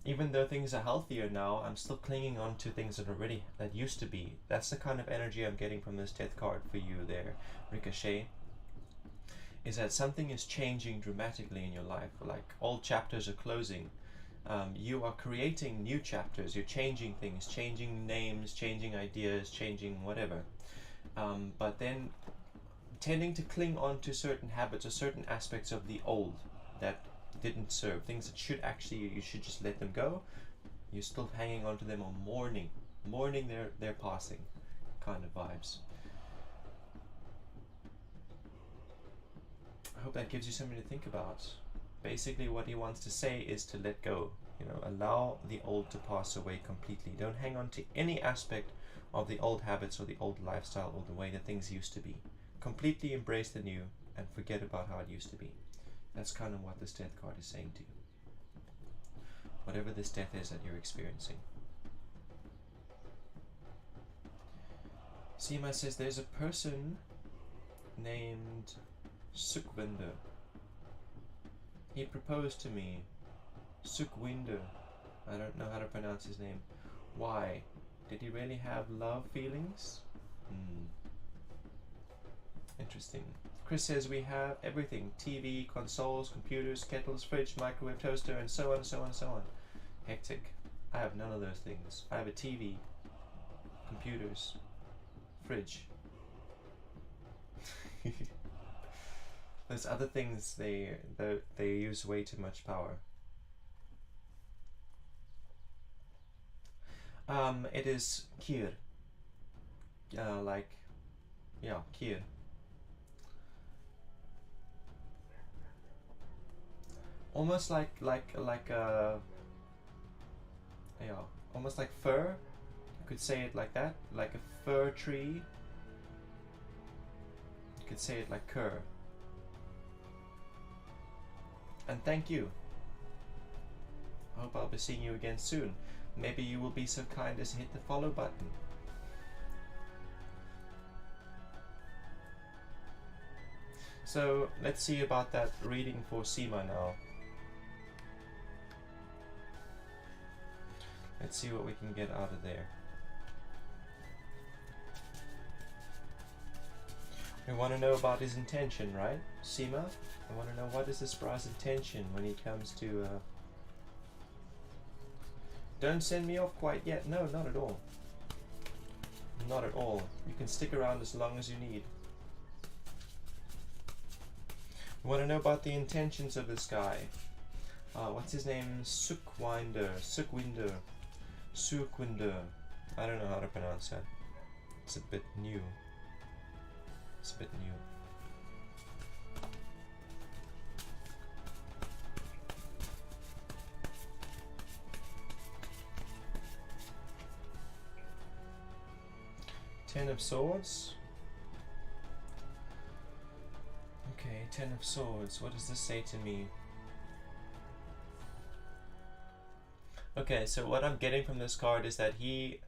Speaker 1: Even though things are healthier now, I'm still clinging on to things that used to be. That's the kind of energy I'm getting from this death card for you there, Ricochet. Is that something is changing dramatically in your life. Like old chapters are closing. You are creating new chapters. You're changing things, changing names, changing ideas, changing whatever. But then tending to cling on to certain habits or certain aspects of the old that didn't serve, things that you should just let them go. You're still hanging on to them or mourning their passing kind of vibes. I hope that gives you something to think about. Basically what he wants to say is to let go. You know, allow the old to pass away completely. Don't hang on to any aspect of the old habits or the old lifestyle or the way that things used to be. Completely embrace the new and forget about how it used to be. That's kind of what this death card is saying to you. Whatever this death is that you're experiencing. Seema says there's a person named Sukhwinder. He proposed to me. Sukhwinder. I don't know how to pronounce his name. Why? Did he really have love feelings? Interesting. Chris says we have everything. TV, consoles, computers, kettles, fridge, microwave, toaster, and so on and so on and so on. Hectic. I have none of those things. I have a TV, computers, fridge. Those other things, they use way too much power. It is kir. Kir. Almost like almost like fir. You could say it like that, like a fir tree. You could say it like cur. And thank you. I hope I'll be seeing you again soon. Maybe you will be so kind as to hit the follow button. So let's see about that reading for Seema now. Let's see what we can get out of there. We want to know about his intention, right, Seema? I want to know what is this bra's intention when he comes to... Don't send me off quite yet. No, not at all. Not at all. You can stick around as long as you need. We want to know about the intentions of this guy. What's his name? Sukhwinder. I don't know how to pronounce that. It's a bit new. Ten of Swords. Okay, Ten of Swords. What does this say to me? Okay, so what I'm getting from this card is that he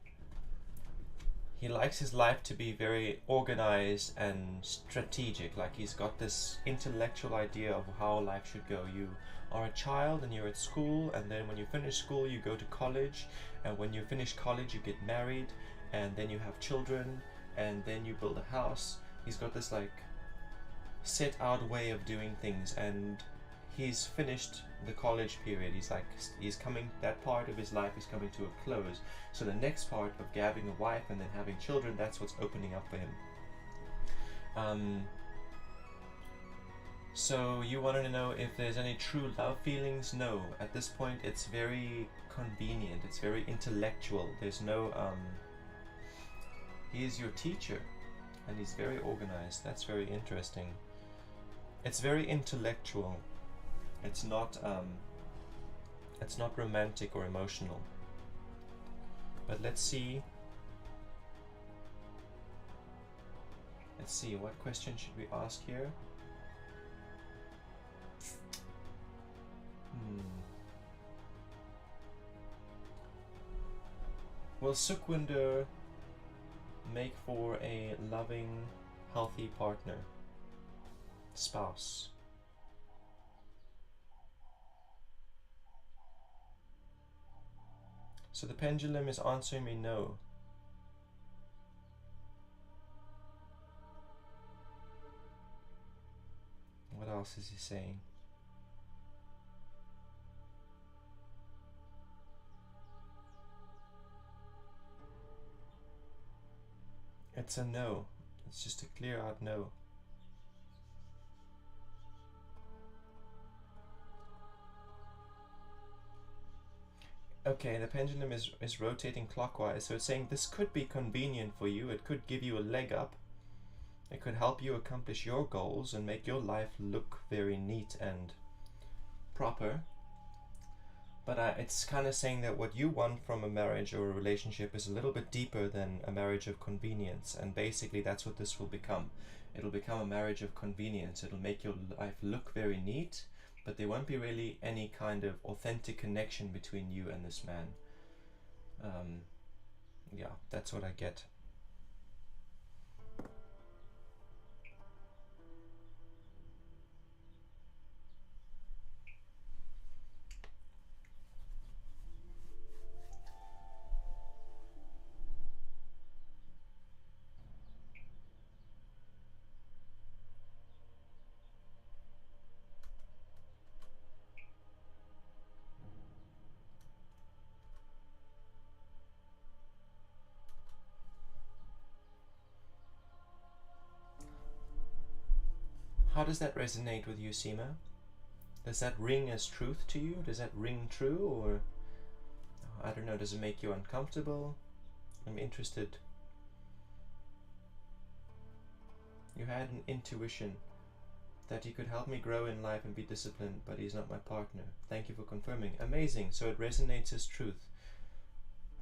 Speaker 1: likes his life to be very organized and strategic. Like he's got this intellectual idea of how life should go. You are a child and you're at school, and then when you finish school you go to college, and when you finish college you get married, and then you have children, and then you build a house. He's got this like set out way of doing things, and he's finished the college period. That part of his life is coming to a close. So the next part of having a wife and then having children, that's what's opening up for him. So you wanted to know if there's any true love feelings? No. At this point it's very convenient. It's very intellectual. There's no... He is your teacher and he's very organized. That's very interesting. It's very intellectual. It's not romantic or emotional. But let's see. What question should we ask here? Will Sukhwinder make for a loving, healthy partner? Spouse? So the pendulum is answering me no. What else is he saying? It's a no. It's just a clear out no. Okay, the pendulum is rotating clockwise, so it's saying this could be convenient for you. It could give you a leg up. It could help you accomplish your goals and make your life look very neat and proper. But it's kind of saying that what you want from a marriage or a relationship is a little bit deeper than a marriage of convenience. And basically that's what this will become. It'll become a marriage of convenience. It'll make your life look very neat, but there won't be really any kind of authentic connection between you and this man. Yeah, that's what I get. How does that resonate with you, Seema? Does that ring as truth to you? Does that ring true, or I don't know, does it make you uncomfortable? I'm interested. You had an intuition that he could help me grow in life and be disciplined, but he's not my partner. Thank you for confirming. Amazing. So it resonates as truth.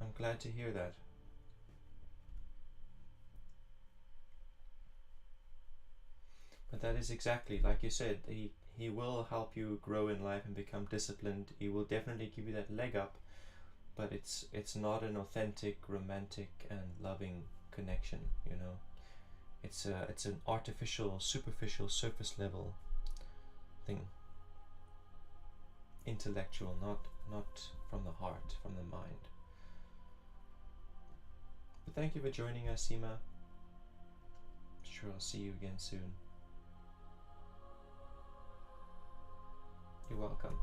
Speaker 1: I'm glad to hear that. But that is exactly, like you said, he will help you grow in life and become disciplined. He will definitely give you that leg up, but it's not an authentic, romantic and loving connection, you know. It's an artificial, superficial, surface level thing. Intellectual, not from the heart, from the mind. But thank you for joining us, Seema. Sure, I'll see you again soon. You're welcome.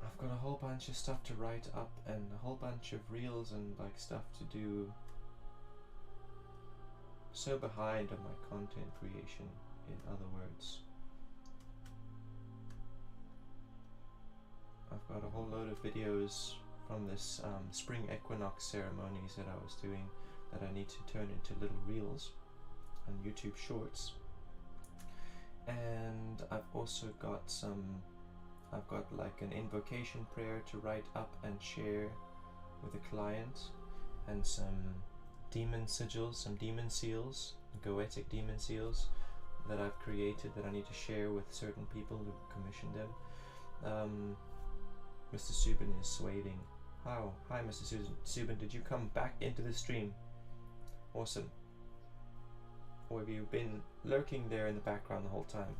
Speaker 1: I've got a whole bunch of stuff to write up and a whole bunch of reels and like stuff to do. So behind on my content creation, in other words. I've got a whole load of videos from this spring equinox ceremonies that I was doing that I need to turn into little reels on YouTube Shorts. And I've also got I've got like an invocation prayer to write up and share with a client, and some demon sigils, some demon seals, goetic demon seals that I've created that I need to share with certain people who commissioned them. Mr. Subin is swaying. How? Hi, Mr. Subin. Did you come back into the stream? Awesome. Or have you been lurking there in the background the whole time?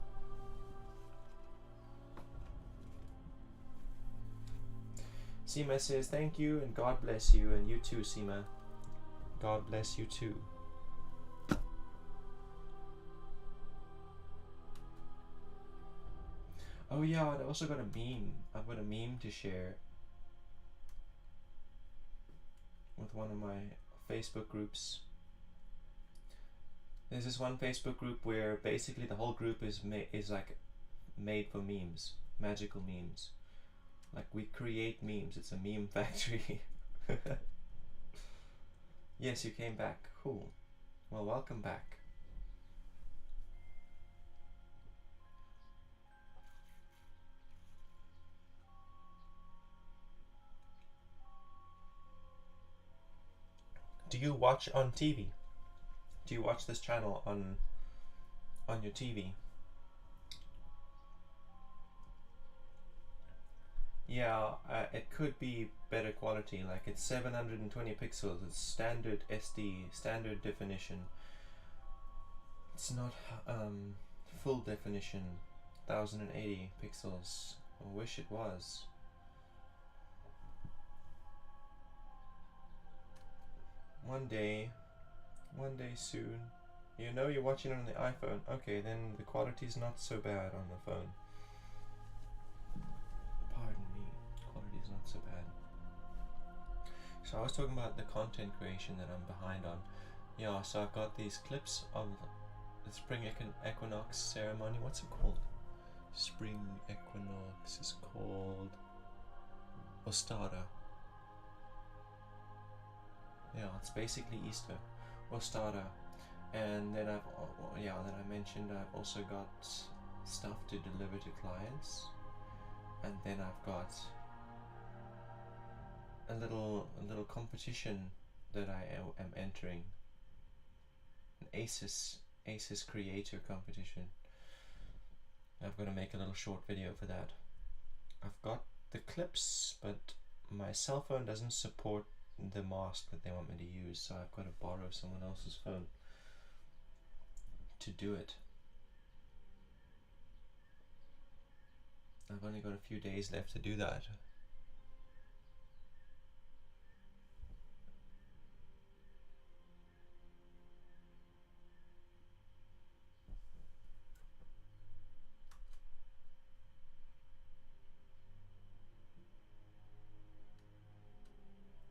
Speaker 1: Seema says thank you and God bless you, and you too, Seema. God bless you too. Oh yeah, I also got a meme. I've got a meme to share with one of my Facebook groups. There's this one Facebook group where basically the whole group is like made for memes, magical memes. Like we create memes. It's a meme factory. Yes, you came back. Cool. Well, welcome back. Do you watch on TV? Do you watch this channel on your TV? Yeah, it could be better quality. Like it's 720 pixels. It's standard SD, standard definition. It's not full definition, 1080 pixels. I wish it was. One day soon. You know you're watching it on the iPhone. Okay, then the quality's not so bad on the phone. Pardon me, quality's not so bad. So I was talking about the content creation that I'm behind on. Yeah, so I've got these clips of the spring equinox ceremony. What's it called? Spring equinox is called Ostara. Yeah, it's basically Easter. Ostara. And then then I mentioned I've also got stuff to deliver to clients, and then I've got a little competition that I am entering, an ACES creator competition. I've got to make a little short video for that. I've got the clips, but my cell phone doesn't support the mask that they want me to use, so I've got to borrow someone else's phone to do it. I've only got a few days left to do that.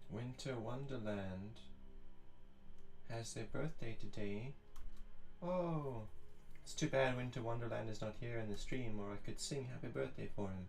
Speaker 1: Winter Wonderland has their birthday today. Oh, it's too bad Winter Wonderland is not here in the stream, or I could sing happy birthday for him.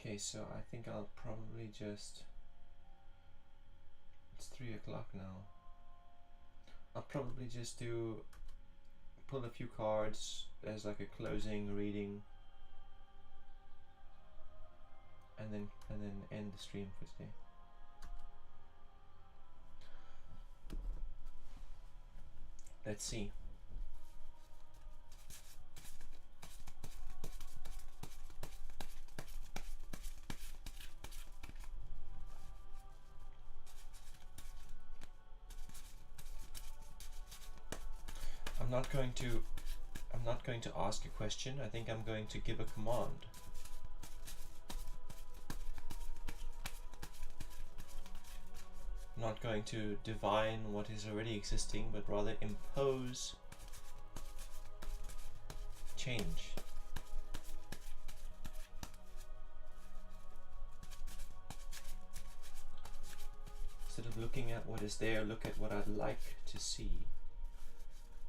Speaker 1: Okay, so I think I'll probably just... It's 3 o'clock now. I'll probably just pull a few cards as like a closing reading, and then end the stream for today. Let's see. I'm not going to ask a question. I think I'm going to give a command. I'm not going to divine what is already existing, but rather impose change. Instead of looking at what is there, look at what I'd like to see,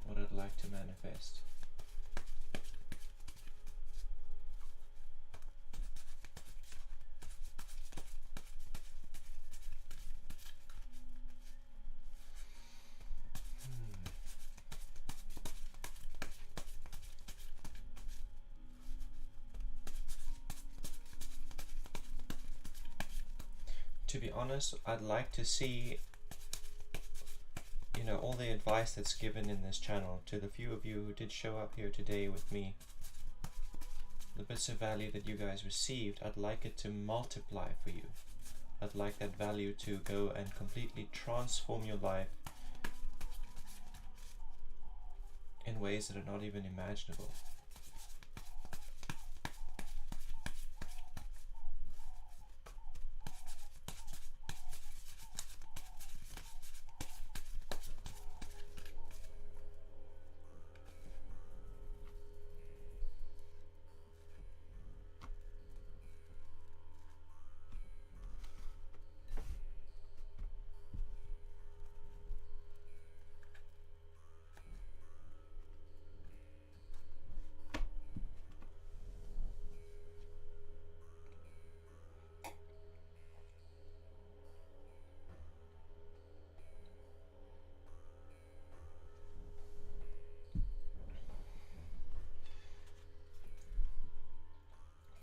Speaker 1: what I'd like to manifest. To be honest, I'd like to see, you know, all the advice that's given in this channel, to the few of you who did show up here today with me, the bits of value that you guys received, I'd like it to multiply for you. I'd like that value to go and completely transform your life in ways that are not even imaginable.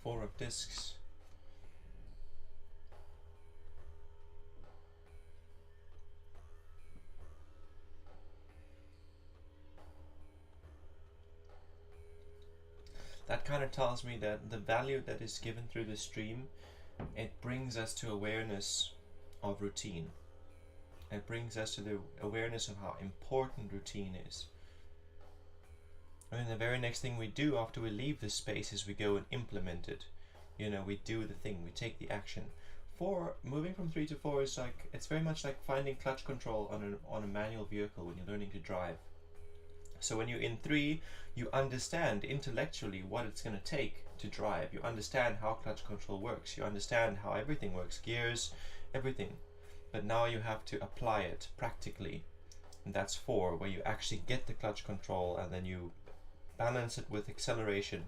Speaker 1: Four of discs. That kind of tells me that the value that is given through the stream, it brings us to awareness of routine. It brings us to the awareness of how important routine is. And the very next thing we do after we leave this space is we go and implement it. You know, we do the thing, we take the action. Moving from 3 to 4 is like, it's very much like finding clutch control on a manual vehicle when you're learning to drive. So when you're in 3, you understand intellectually what it's going to take to drive. You understand how clutch control works. You understand how everything works, gears, everything. But now you have to apply it practically. And that's 4, where you actually get the clutch control and then you balance it with acceleration.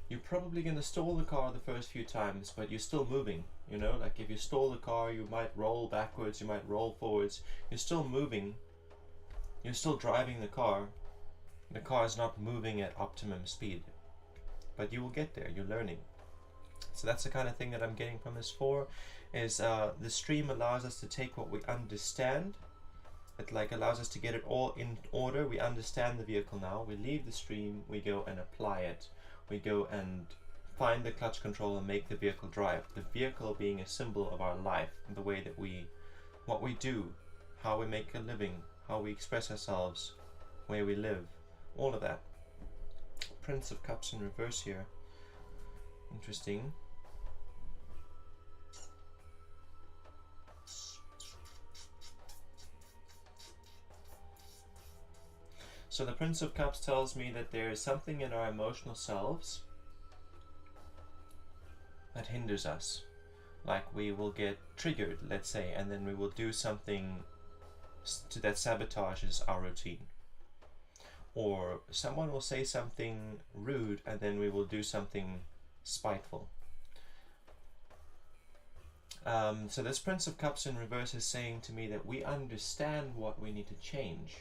Speaker 1: You're probably going to stall the car the first few times, but you're still moving, you know, like if you stall the car, you might roll backwards, you might roll forwards, you're still moving, you're still driving the car is not moving at optimum speed, but you will get there, you're learning. So that's the kind of thing that I'm getting from this 4, is the stream allows us to take what we understand. It like allows us to get it all in order. We understand the vehicle now. We leave the stream, we go and apply it. We go and find the clutch control and make the vehicle drive. The vehicle being a symbol of our life, the way that what we do, how we make a living, how we express ourselves, where we live, all of that. Prince of Cups in reverse here. Interesting. So the Prince of Cups tells me that there is something in our emotional selves that hinders us. Like we will get triggered, let's say, and then we will do something that sabotages our routine. Or someone will say something rude and then we will do something spiteful. So this Prince of Cups in reverse is saying to me that we understand what we need to change.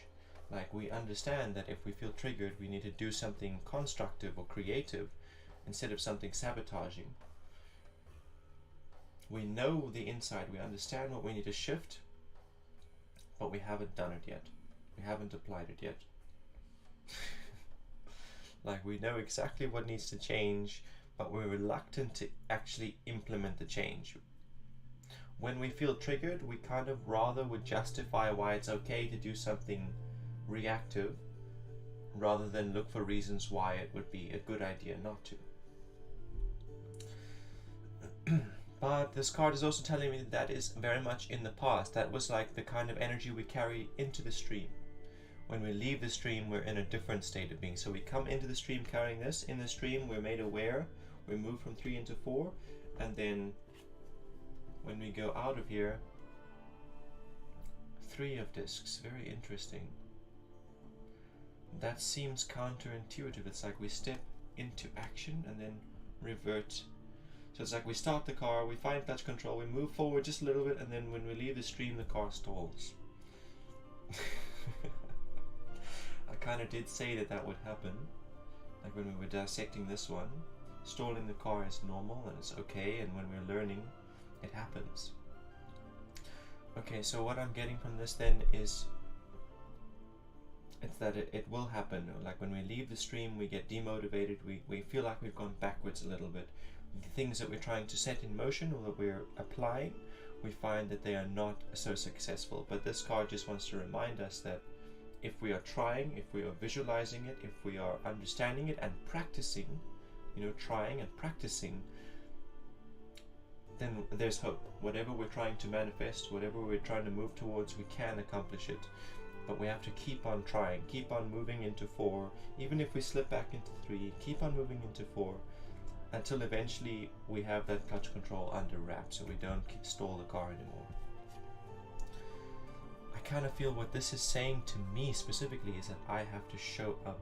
Speaker 1: Like, we understand that if we feel triggered, we need to do something constructive or creative instead of something sabotaging. We know the inside, we understand what we need to shift, but we haven't done it yet. We haven't applied it yet. Like, we know exactly what needs to change, but we're reluctant to actually implement the change. When we feel triggered, we kind of rather would justify why it's okay to do something reactive rather than look for reasons why it would be a good idea not to. But this card is also telling me that is very much in the past. That was like the kind of energy we carry into the stream. When we leave the stream, we're in a different state of being. So we come into the stream carrying this. In the stream, we're made aware. We move from 3 into 4. And then when we go out of here, 3 of discs. Very interesting. That seems counterintuitive. It's like we step into action and then revert. So it's like we start the car, we find clutch control, we move forward just a little bit, and then when we leave the stream, the car stalls. I kind of did say that that would happen. Like when we were dissecting this one, stalling the car is normal and it's okay, and when we're learning, it happens. Okay, so what I'm getting from this then is it's that it will happen. Like when we leave the stream, we get demotivated, we feel like we've gone backwards a little bit. The things that we're trying to set in motion or that we're applying, we find that they are not so successful. But this card just wants to remind us that if we are trying, if we are visualizing it, if we are understanding it and practicing, trying and practicing, then there's hope. Whatever we're trying to manifest, whatever we're trying to move towards, we can accomplish it. But we have to keep on trying, keep on moving into 4, even if we slip back into 3, keep on moving into 4, until eventually we have that clutch control under wraps so we don't stall the car anymore. I kind of feel what this is saying to me specifically is that I have to show up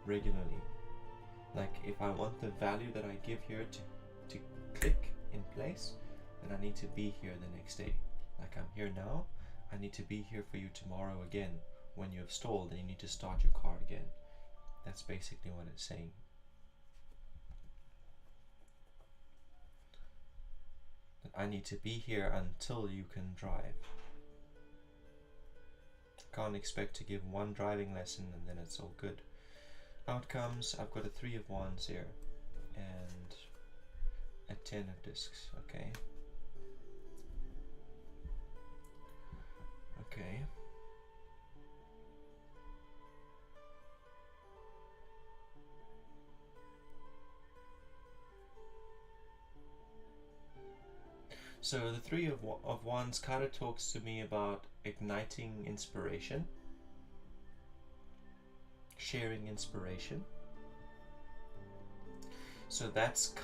Speaker 1: regularly. Like, if I want the value that I give here to click in place, then I need to be here the next day. Like, I'm here now, I need to be here for you tomorrow again. When you have stalled and you need to start your car again. That's basically what it's saying. I need to be here until you can drive. Can't expect to give one driving lesson and then it's all good. Outcomes, I've got a 3 of wands here and a 10 of discs. Okay. Okay. So the 3 of wands kind of talks to me about igniting inspiration, sharing inspiration. So that's kind